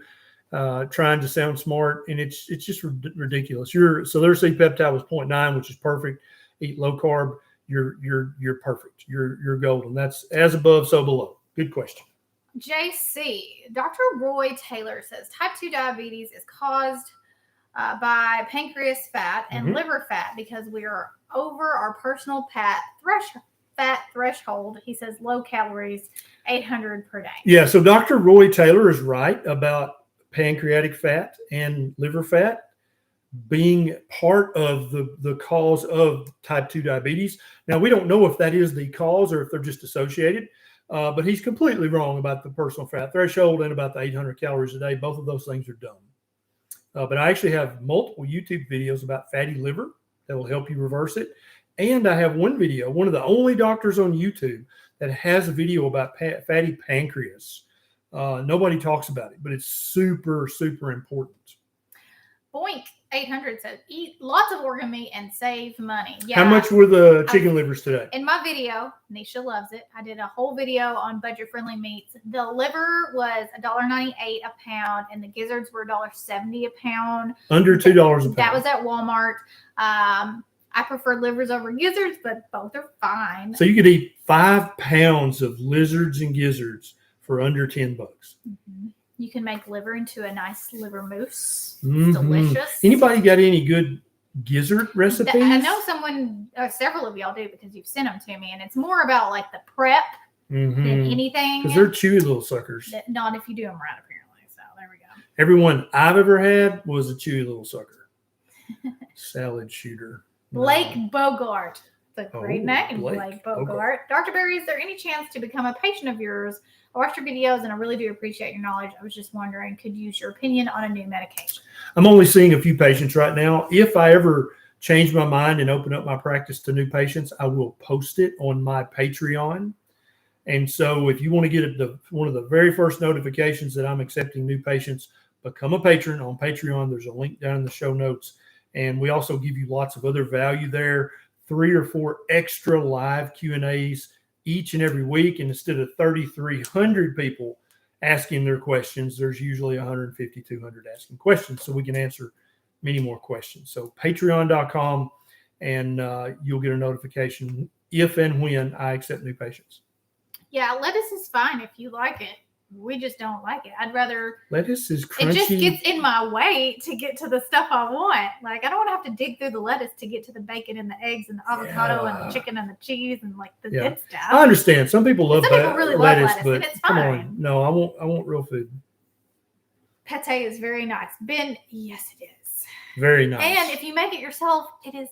trying to sound smart, and it's just ridiculous. So their C-peptide was 0.9, which is perfect. Eat low carb, you're perfect. You're golden. That's as above, so below. Good question. JC, Dr. Roy Taylor says type 2 diabetes is caused by pancreas fat and Mhm. liver fat because we are over our personal fat threshold. He says low calories, 800 per day. Yeah, so Dr. Roy Taylor is right about pancreatic fat and liver fat being part of the cause of type 2 diabetes. Now, we don't know if that is the cause or if they're just associated, but he's completely wrong about the personal fat threshold and about the 800 calories a day. Both of those things are dumb. But I actually have multiple YouTube videos about fatty liver that will help you reverse it. And I have one video, one of the only doctors on YouTube that has a video about fatty pancreas. Nobody talks about it, but it's super, super important. Boink 800 says eat lots of organ meat and save money. Yeah. How much were the chicken livers today? In my video, Neisha loves it. I did a whole video on budget-friendly meats. The liver was $1.98 a pound, and the gizzards were $1.70 a pound. Under $2 a pound. That was at Walmart. I prefer livers over gizzards, but both are fine. So you could eat 5 pounds of lizards and gizzards for under $10. Mm-hmm. You can make liver into a nice liver mousse. Mm-hmm. It's delicious. Anybody got any good gizzard recipes? I know several of y'all do because you've sent them to me, and it's more about like the prep than anything. Because they're chewy little suckers. Not if you do them right, apparently. So there we go. Everyone I've ever had was a chewy little sucker. Salad shooter. Blake Bogart. It's a great name, Blake Bogart. Dr. Barry, is there any chance to become a patient of yours? I watched your videos and I really do appreciate your knowledge. I was just wondering, could you use your opinion on a new medication? I'm only seeing a few patients right now. If I ever change my mind and open up my practice to new patients, I will post it on my Patreon. And so if you want to get one of the very first notifications that I'm accepting new patients, become a patron on Patreon. There's a link down in the show notes. And we also give you lots of other value there, 3 or 4 extra live Q&As each and every week. And instead of 3,300 people asking their questions, there's usually 150, 200 asking questions. So we can answer many more questions. So patreon.com, and you'll get a notification if and when I accept new patients. Yeah, lettuce is fine if you like it. We just don't like it. I'd rather lettuce is crunchy. It just gets in my way to get to the stuff I want. Like I don't want to have to dig through the lettuce to get to the bacon and the eggs and the avocado and the chicken and the cheese and like the good stuff. I understand. Some people love really lettuce, but and it's come fine. on. No, I want real food. Pate is very nice. Ben, yes, it is. Very nice. And if you make it yourself, it is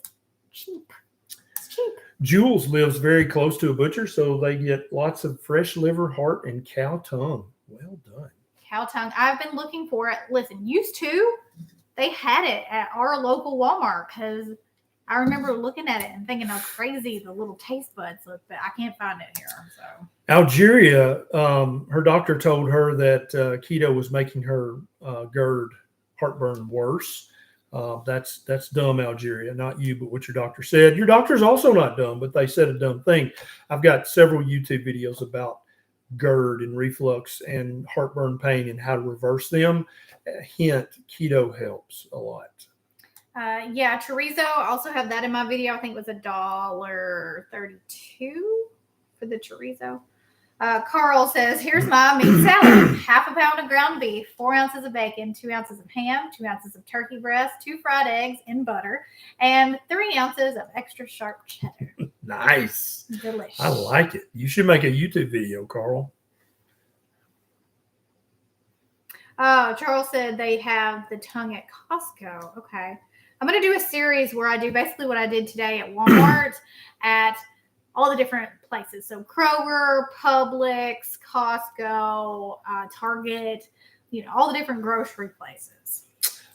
cheap. It's cheap. Jules lives very close to a butcher, so they get lots of fresh liver, heart, and cow tongue. Well done. Cow tongue. I've been looking for it. Listen, used to, they had it at our local Walmart because I remember looking at it and thinking how crazy the little taste buds look, but I can't find it here. So Algeria, her doctor told her that keto was making her GERD heartburn worse. That's dumb, Algeria, not you, but what your doctor said. Your doctor's also not dumb, but they said a dumb thing. I've got several YouTube videos about GERD and reflux and heartburn pain and how to reverse them. Hint, keto helps a lot. Yeah, chorizo, I also have that in my video. I think it was $1.32 for the chorizo. Carl says, here's my meat salad. 1/2 pound of ground beef, 4 ounces of bacon, 2 ounces of ham, 2 ounces of turkey breast, 2 fried eggs in butter, and 3 ounces of extra sharp cheddar. Nice. Delicious. I like it. You should make a YouTube video, Carl. Charles said they have the tongue at Costco. Okay. I'm going to do a series where I do basically what I did today at Walmart at all the different places. So Kroger, Publix, Costco, Target, all the different grocery places.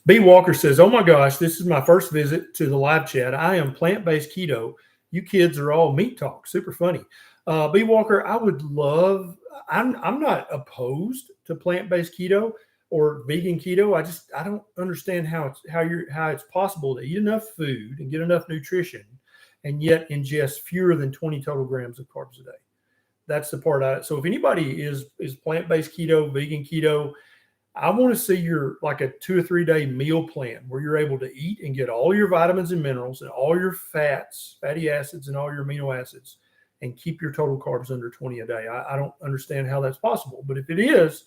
B. Walker says, oh my gosh, this is my first visit to the live chat. I am plant-based keto. You kids are all meat talk. Super funny. B. Walker, I would love, I'm not opposed to plant-based keto or vegan keto. I don't understand how it's possible to eat enough food and get enough nutrition and yet ingest fewer than 20 total grams of carbs a day. That's the part so if anybody is plant-based keto, vegan keto, I want to see your like a 2 or 3 day meal plan where you're able to eat and get all your vitamins and minerals and all your fats, fatty acids, and all your amino acids and keep your total carbs under 20 a day. I don't understand how that's possible, but if it is,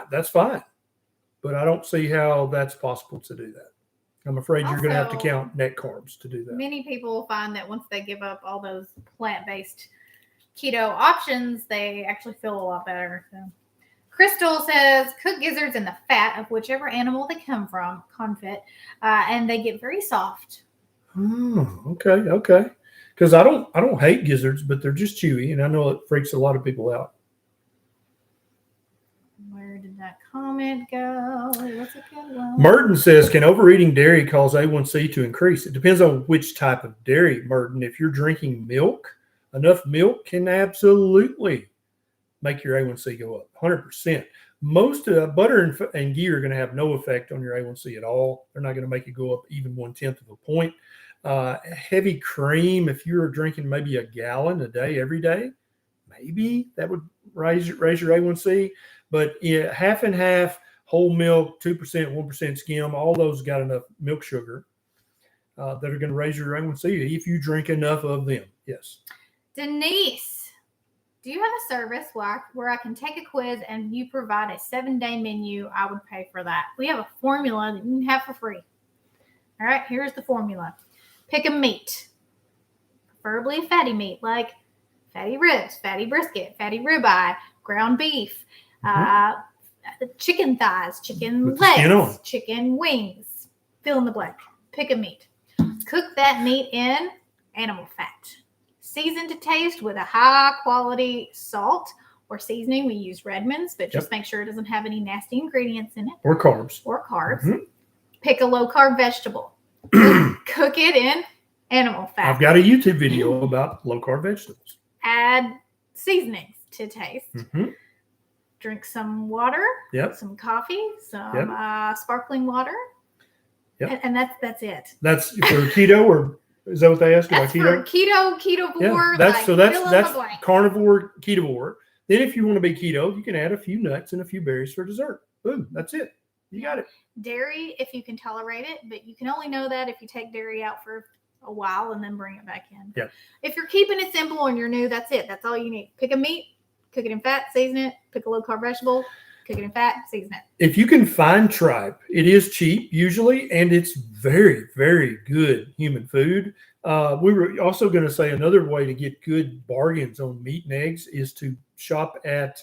that's fine. but I don't see how that's possible to do that. I'm afraid you're going to have to Also, count net carbs to do that. Many people find that once they give up all those plant-based keto options, they actually feel a lot better. So, Crystal says, cook gizzards in the fat of whichever animal they come from, confit, and they get very soft. Oh, okay. Because I don't hate gizzards, but they're just chewy, and I know it freaks a lot of people out. Where did that comment go? What's a good one? Merton says, can overeating dairy cause A1C to increase? It depends on which type of dairy, Merton. If you're drinking milk, enough milk can absolutely make your A1C go up 100%. Most butter and ghee are going to have no effect on your A1C at all. They're not going to make it go up even 1/10 of a point. Heavy cream, if you're drinking maybe a gallon a day every day, maybe that would raise your A1C. But yeah, half and half, whole milk, 2%, 1% skim, all those got enough milk sugar that are going to raise your A1C if you drink enough of them. Yes. Denise, do you have a service where I can take a quiz and you provide a 7-day menu? I would pay for that. We have a formula that you can have for free. All right, here's the formula. Pick a meat, preferably a fatty meat like fatty ribs, fatty brisket, fatty ribeye, ground beef, chicken thighs, chicken legs, chicken wings. Fill in the blank. Pick a meat. Cook that meat in animal fat. Season to taste with a high quality salt or seasoning. We use Redmond's, but just make sure it doesn't have any nasty ingredients in it. Or carbs. Pick a low carb vegetable. Cook it in animal fat. I've got a YouTube video about low carb vegetables. Add seasonings to taste. Drink some water, some coffee, some sparkling water, and that's it. That's for keto, or is that what they asked about keto? For ketovore. Yeah, that's carnivore, ketovore. Then if you want to be keto, you can add a few nuts and a few berries for dessert. Boom, that's it. You got it. Dairy, if you can tolerate it, but you can only know that if you take dairy out for a while and then bring it back in. Yeah. If you're keeping it simple and you're new, that's it. That's all you need. Pick a meat, cook it in fat, season it. Pick a low carb vegetable, cook it in fat, season it. If you can find tripe, it is cheap usually, and it's very, very good human food. We were also going to say another way to get good bargains on meat and eggs is to shop at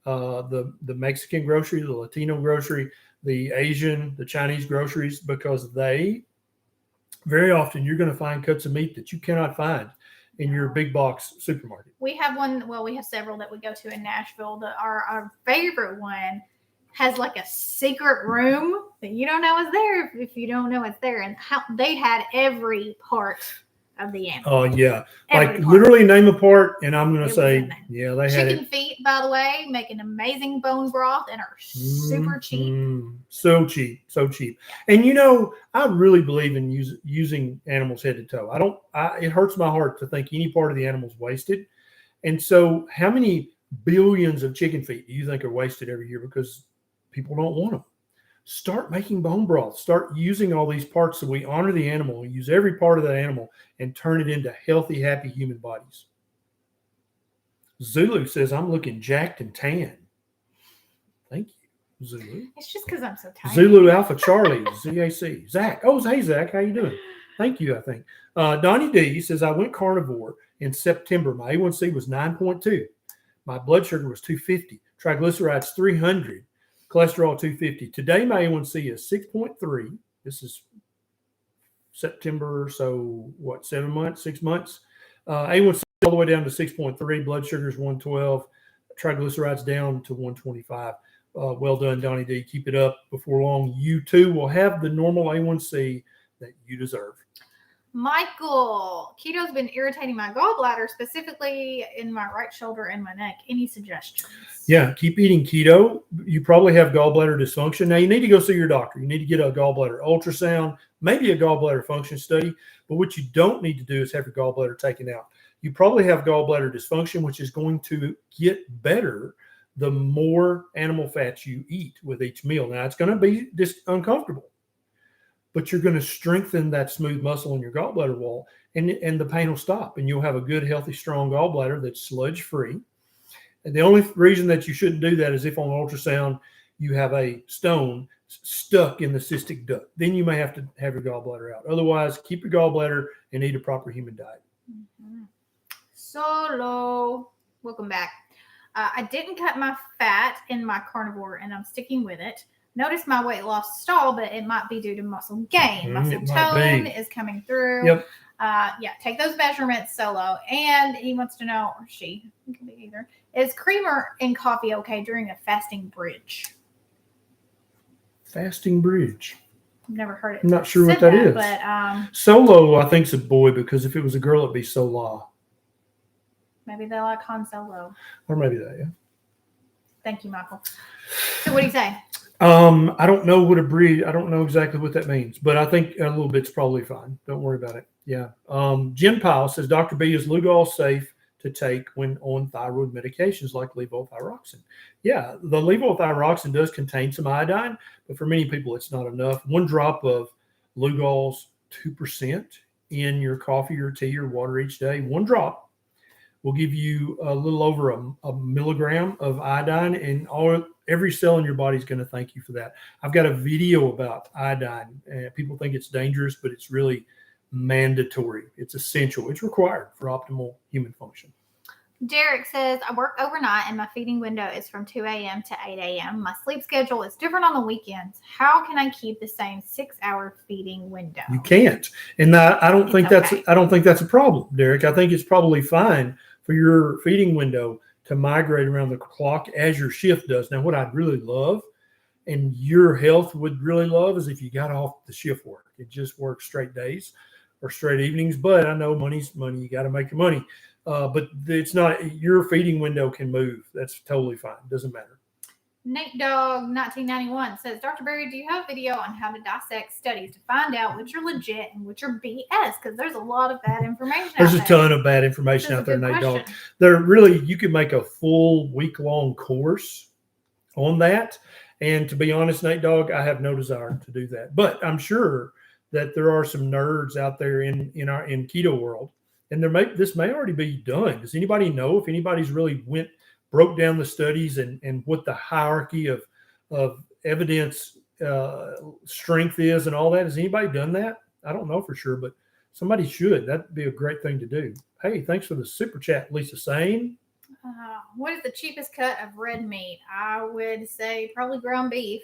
the Mexican grocery, the Latino grocery, the Asian, the Chinese groceries, because they very often you're going to find cuts of meat that you cannot find in your big box supermarket. We have one. Well, we have several that we go to in Nashville. Our favorite one has like a secret room that you don't know is there if you don't know it's there. And how they had every part of the animal. Oh yeah, literally name a part, and I'm going to say they had chicken feet. By the way, make an amazing bone broth and are super cheap. So cheap. And I really believe in using animals head to toe. It hurts my heart to think any part of the animal's wasted. And so, how many billions of chicken feet do you think are wasted every year because people don't want them? Start making bone broth. Start using all these parts so we honor the animal. We use every part of that animal and turn it into healthy, happy human bodies. Zulu says, I'm looking jacked and tan. Thank you, Zulu. It's just because I'm so tired. Zulu Alpha Charlie, ZAC. Zach. Oh, hey, Zach. How you doing? Thank you, I think. Donnie D says, I went carnivore in September. My A1C was 9.2. My blood sugar was 250. Triglycerides 300. Cholesterol 250. Today, my A1C is 6.3. This is September, so what, 6 months? A1C all the way down to 6.3. Blood sugar is 112. Triglycerides down to 125. Well done, Donnie D. Keep it up. Before long, you too will have the normal A1C that you deserve. Michael, keto's been irritating my gallbladder, specifically in my right shoulder and my neck. Any suggestions? Yeah, keep eating keto. You probably have gallbladder dysfunction. Now, you need to go see your doctor. You need to get a gallbladder ultrasound, maybe a gallbladder function study. But what you don't need to do is have your gallbladder taken out. You probably have gallbladder dysfunction, which is going to get better the more animal fats you eat with each meal. Now, it's going to be uncomfortable, but you're going to strengthen that smooth muscle in your gallbladder wall, and the pain will stop, and you'll have a good, healthy, strong gallbladder that's sludge-free. And the only reason that you shouldn't do that is if on ultrasound you have a stone stuck in the cystic duct. Then you may have to have your gallbladder out. Otherwise, keep your gallbladder and eat a proper human diet. Mm-hmm. Solo, welcome back. I didn't cut my fat in my carnivore, and I'm sticking with it. Notice my weight loss stall, but it might be due to muscle gain. Muscle tone is coming through. Yep. Take those measurements, Solo. And he wants to know, or she, it can be either, is creamer in coffee okay during a fasting bridge? Fasting bridge. I've never heard it. I'm not sure what that is. But Solo, I think, is a boy, because if it was a girl, it'd be Sola. maybe they like Han Solo. Or maybe that, yeah. Thank you, Michael. So what do you say? I don't know what a bridge. I don't know exactly what that means, but I think a little bit's probably fine. Don't worry about it. Yeah. Jen Powell says, Dr. B, is Lugol safe to take when on thyroid medications like levothyroxine? Yeah, the levothyroxine does contain some iodine, but for many people, it's not enough. 1 drop of Lugol's 2% in your coffee or tea or water each day, 1 drop, will give you a little over a milligram of iodine, and every cell in your body is going to thank you for that. I've got a video about iodine. People think it's dangerous, but it's really mandatory. It's essential. It's required for optimal human function. Derek says, I work overnight and my feeding window is from 2 a.m. to 8 a.m. My sleep schedule is different on the weekends. How can I keep the same 6-hour feeding window? You can't. And I don't think that's a problem, Derek. I think it's probably fine for your feeding window to migrate around the clock as your shift does. Now, what I'd really love, and your health would really love, is if you got off the shift work. It just works straight days or straight evenings. But I know money's money. You got to make your money. But it's not, your feeding window can move. That's totally fine. Doesn't matter. Nate Dog 1991 says, Dr. Berry, do you have a video on how to dissect studies to find out which are legit and which are BS? Because there's a lot of bad information There's out a ton of bad information out there, Nate Dog. You could make a full week-long course on that. And to be honest, Nate Dog, I have no desire to do that. But I'm sure that there are some nerds out there in keto world, and this may already be done. Does anybody know if anybody's really broke down the studies and what the hierarchy of evidence strength is and all that? Has anybody done that? I don't know for sure, but somebody should. That'd be a great thing to do. Hey, thanks for the super chat, Lisa Sane. What is the cheapest cut of red meat? I would say probably ground beef.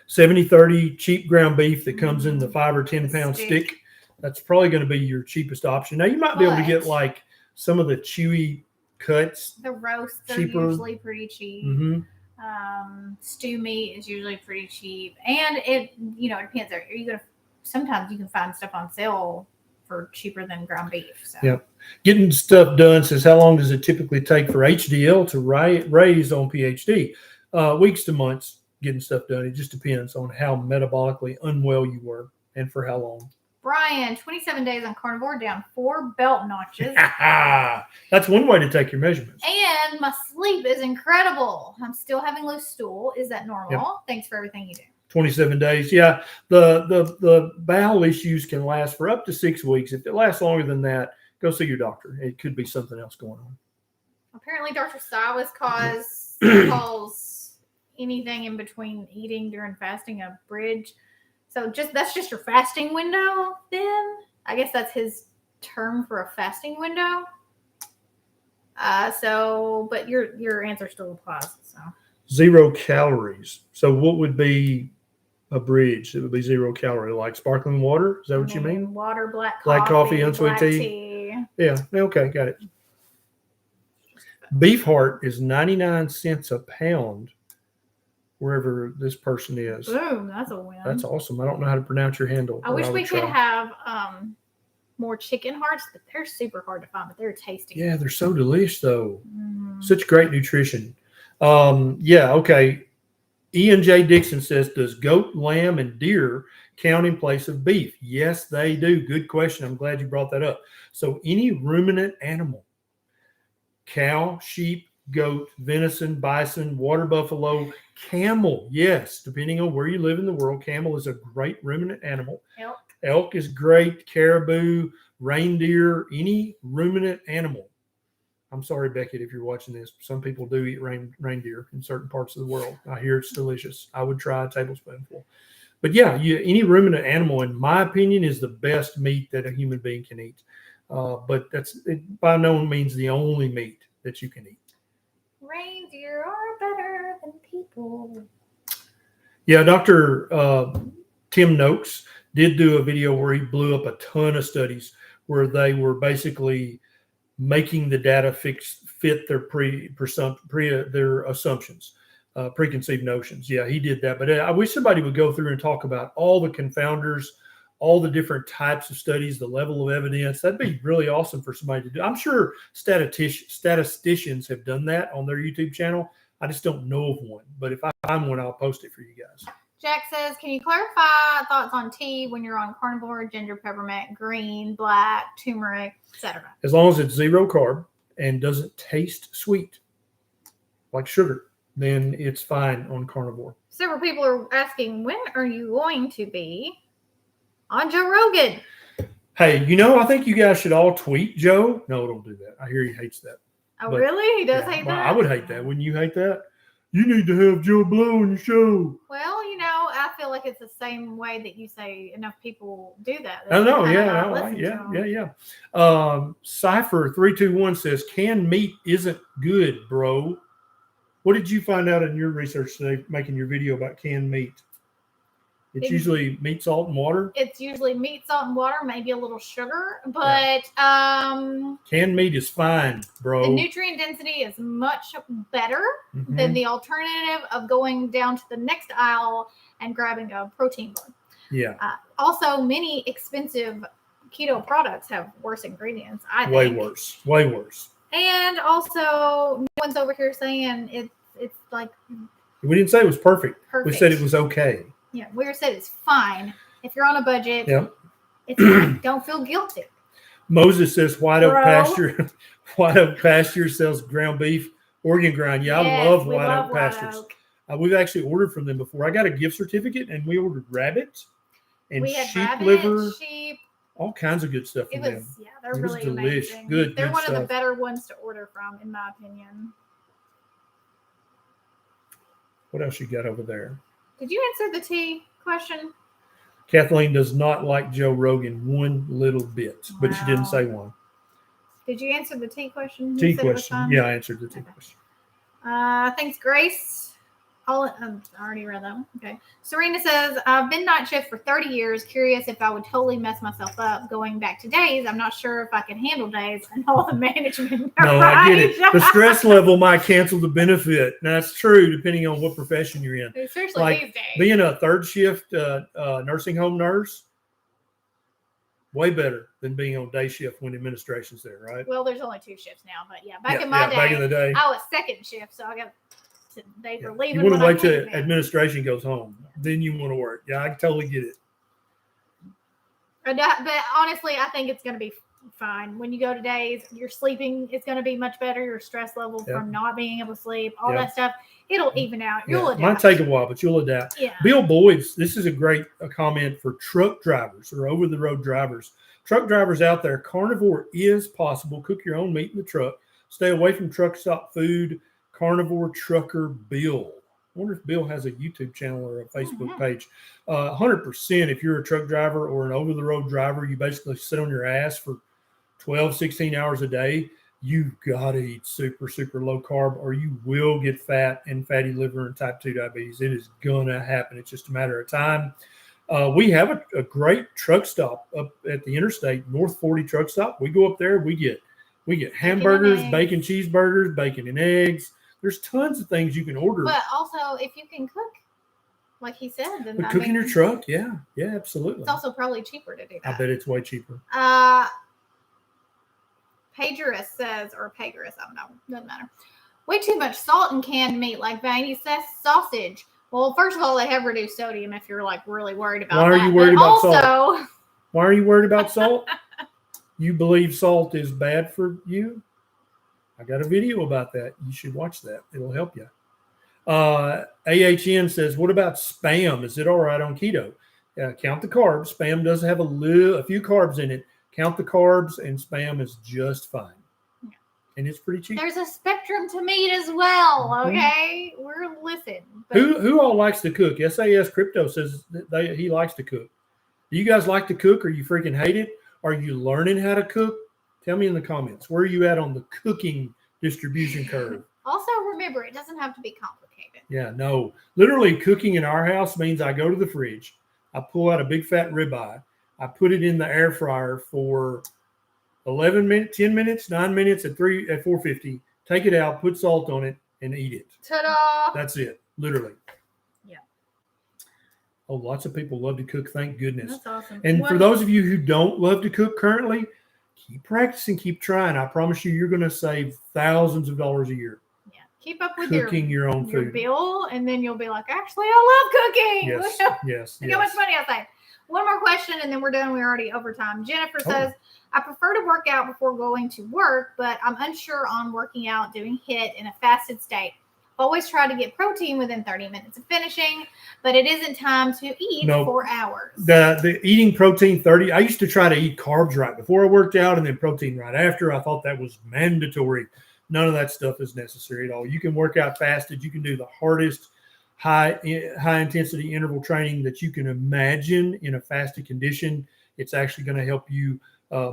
70-30 cheap ground beef that comes in the 5 or 10 pound stick. That's probably going to be your cheapest option. Now, you might be able to get like some of the chewy cuts. The roasts are usually pretty cheap. Mm-hmm. Stew meat is usually pretty cheap. And it depends. Sometimes you can find stuff on sale for cheaper than ground beef. So. Yep. Getting stuff done says, how long does it typically take for HDL to raise on PhD? Weeks to months getting stuff done. It just depends on how metabolically unwell you were and for how long. Brian, 27 days on carnivore, down 4 belt notches. That's one way to take your measurements. And my sleep is incredible. I'm still having loose stool. Is that normal? Yep. Thanks for everything you do. 27 days. Yeah. The bowel issues can last for up to 6 weeks. If it lasts longer than that, go see your doctor. It could be something else going on. Apparently, Dr. Silas calls anything in between eating during fasting a bridge. So that's just your fasting window then? I guess that's his term for a fasting window. But your answer still applies. So 0 calories. So what would be a bridge? It would be 0 calorie, like sparkling water. Is that what you mean? Water, black coffee, unsweet tea. Yeah. Okay. Got it. Beef heart is 99 cents a pound wherever this person is. Boom, that's a win. That's awesome. I don't know how to pronounce your handle. I wish we could have more chicken hearts, but they're super hard to find, but they're tasty. Yeah, they're so delicious though. Such great nutrition. Okay. Ian J. Dixon says, does goat, lamb, and deer count in place of beef? Yes, they do. Good question. I'm glad you brought that up. So any ruminant animal, cow, sheep, goat, venison, bison, water buffalo, camel. Yes, depending on where you live in the world, camel is a great ruminant animal. Elk is great. Caribou, reindeer, any ruminant animal I'm sorry, Beckett, if you're watching this. Some people do eat reindeer in certain parts of the world. I hear it's delicious. I would try a tablespoonful. But yeah, any ruminant animal, in my opinion, is the best meat that a human being can eat. But that's by no means the only meat that you can eat. Reindeer are better than people. Yeah, Dr. Tim Noakes did do a video where he blew up a ton of studies where they were basically making the data fit their their assumptions, preconceived notions. Yeah, he did that. But I wish somebody would go through and talk about all the confounders, all the different types of studies, the level of evidence. That'd be really awesome for somebody to do. I'm sure statisticians have done that on their YouTube channel. I just don't know of one. But if I find one, I'll post it for you guys. Jack says, can you clarify thoughts on tea when you're on carnivore, ginger, peppermint, green, black, turmeric, etc.? As long as it's 0 carb and doesn't taste sweet, like sugar, then it's fine on carnivore. Several people are asking, when are you going to be on Joe Rogan? Hey, I think you guys should all tweet Joe. No, don't do that. I hear he hates that. Oh, but, really? He does hate that? I would hate that. Wouldn't you hate that? You need to have Joe Blow on your show. Well, I feel like it's the same way that you say enough people do that. I know, yeah. Cypher321 says, canned meat isn't good, bro. What did you find out in your research today, making your video about canned meat? It's usually meat, salt, and water. It's usually meat, salt, and water, maybe a little sugar, but canned meat is fine, bro. The nutrient density is much better than the alternative of going down to the next aisle and grabbing a protein bar. Yeah. Also, many expensive keto products have worse ingredients. I think. Way worse. And also, no one's over here saying it's like. We didn't say it was perfect. We said it was okay. Yeah, we said it's fine. If you're on a budget, it's fine. Don't feel guilty. Moses says White Oak Pasture sells ground beef, organ grind. Yeah, I love White Oak Pastures. We've actually ordered from them before. I got a gift certificate, and we ordered rabbit and sheep liver, all kinds of good stuff from them. Yeah, they're really amazing. They're one of the better ones to order from, in my opinion. What else you got over there? Did you answer the tea question? Kathleen does not like Joe Rogan one little bit, but she didn't say one. Did you answer the tea question? Tea question. Yeah, I answered the tea question. Thanks, Grace. I already read that one. Okay. Serena says, I've been night shift for 30 years. Curious if I would totally mess myself up going back to days. I'm not sure if I can handle days and all the management. No, I get it. The stress level might cancel the benefit. Now, that's true depending on what profession you're in. Especially like these days. Being a third shift nursing home nurse, way better than being on day shift when administration's there, right? Well, there's only 2 shifts now, but back in my day, back in the day, I was second shift, so I got they were leaving. You want to wait till administration goes home, then you want to work. Yeah, I totally get it. But honestly, I think it's going to be fine. When you go to days, your sleeping is going to be much better. Your stress level from not being able to sleep, all that stuff, it'll even out. You'll adapt. Might take a while, but you'll adapt. Yeah. Bill Boyd's, this is a great comment for truck drivers or over-the-road drivers. Truck drivers out there, carnivore is possible. Cook your own meat in the truck. Stay away from truck stop food. Carnivore Trucker Bill. I wonder if Bill has a YouTube channel or a Facebook page. 100% if you're a truck driver or an over-the-road driver, you basically sit on your ass for 12, 16 hours a day. You've got to eat super, super low carb or you will get fat and fatty liver and type 2 diabetes. It is going to happen. It's just a matter of time. We have a great truck stop up at the interstate, North 40 truck stop. We go up there, we get hamburgers, bacon cheeseburgers, bacon and eggs. There's tons of things you can order. But also, if you can cook, like he said, then cook in your truck, yeah, absolutely. It's also probably cheaper to do that. I bet it's way cheaper. Pagerus says, or Pagerus, I don't know, doesn't matter. Way too much salt in canned meat, like Vanny says, sausage. Well, first of all, they have reduced sodium if you're like really worried about that. Why are you worried about salt? Why are you worried about salt? You believe salt is bad for you? I got a video about that. You should watch that. It'll help you. AHN says, what about Spam? Is it all right on keto? Count the carbs. Spam does have a few carbs in it. Count the carbs, and Spam is just fine. and it's pretty cheap. There's a spectrum to meat as well. Mhm. Okay, we're listen. But Who all likes to cook? SAS Crypto says that he likes to cook. Do you guys like to cook, or you freaking hate it? Are you learning how to cook? Tell me in the comments. Where are you at on the cooking distribution curve? also remember, it doesn't have to be complicated. Yeah, no. Literally, cooking in our house means I go to the fridge, I pull out a big fat ribeye, I put it in the air fryer for 11 minutes, 10 minutes, 9 minutes at 450. Take it out, put salt on it, and eat it. Ta-da! That's it, literally. Yeah. Oh, lots of people love to cook. Thank goodness. That's awesome. And for those of you who don't love to cook currently, keep practicing, keep trying. I promise you're going to save thousands of dollars a year. Yeah. Keep up with cooking your own your food. bill, and then you'll be like, actually, I love cooking. Yes. Look how much money I saved. One more question, and then we're done. We're already over time. Jennifer says, I prefer to work out before going to work, but I'm unsure on working out, doing HIIT in a fasted state. Always try to get protein within 30 minutes of finishing, but it isn't time to eat 4 hours. The eating protein 30, I used to try to eat carbs right before I worked out and then protein right after. I thought that was mandatory. None of that stuff is necessary at all. You can work out fasted. You can do the hardest high intensity interval training that you can imagine in a fasted condition. It's actually going to help you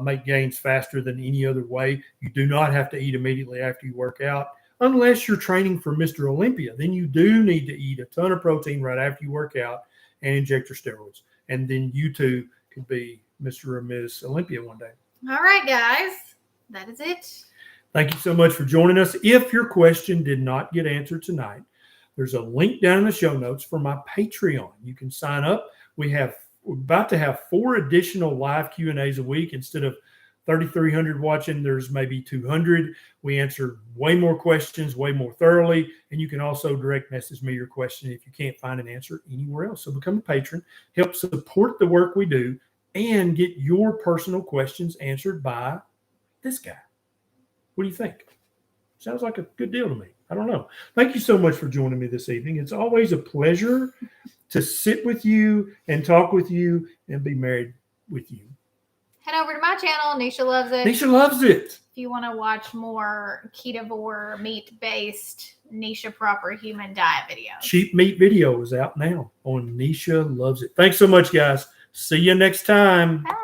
make gains faster than any other way. You do not have to eat immediately after you work out. Unless you're training for Mr. Olympia, then you do need to eat a ton of protein right after you work out and inject your steroids. And then you too could be Mr. or Ms. Olympia one day. All right, guys. That is it. Thank you so much for joining us. If your question did not get answered tonight, there's a link down in the show notes for my Patreon. You can sign up. We're about to have 4 additional live Q&As a week. Instead of 3,300 watching, there's maybe 200. We answer way more questions, way more thoroughly. And you can also direct message me your question if you can't find an answer anywhere else. So become a patron, help support the work we do, and get your personal questions answered by this guy. What do you think? Sounds like a good deal to me. I don't know. Thank you so much for joining me this evening. It's always a pleasure to sit with you and talk with you and be married with you. Head over to my channel. Neisha loves it. Neisha loves it. If you want to watch more Ketovore meat-based Neisha proper human diet videos. Cheap meat video is out now on Neisha Loves It. Thanks so much, guys. See you next time. Bye.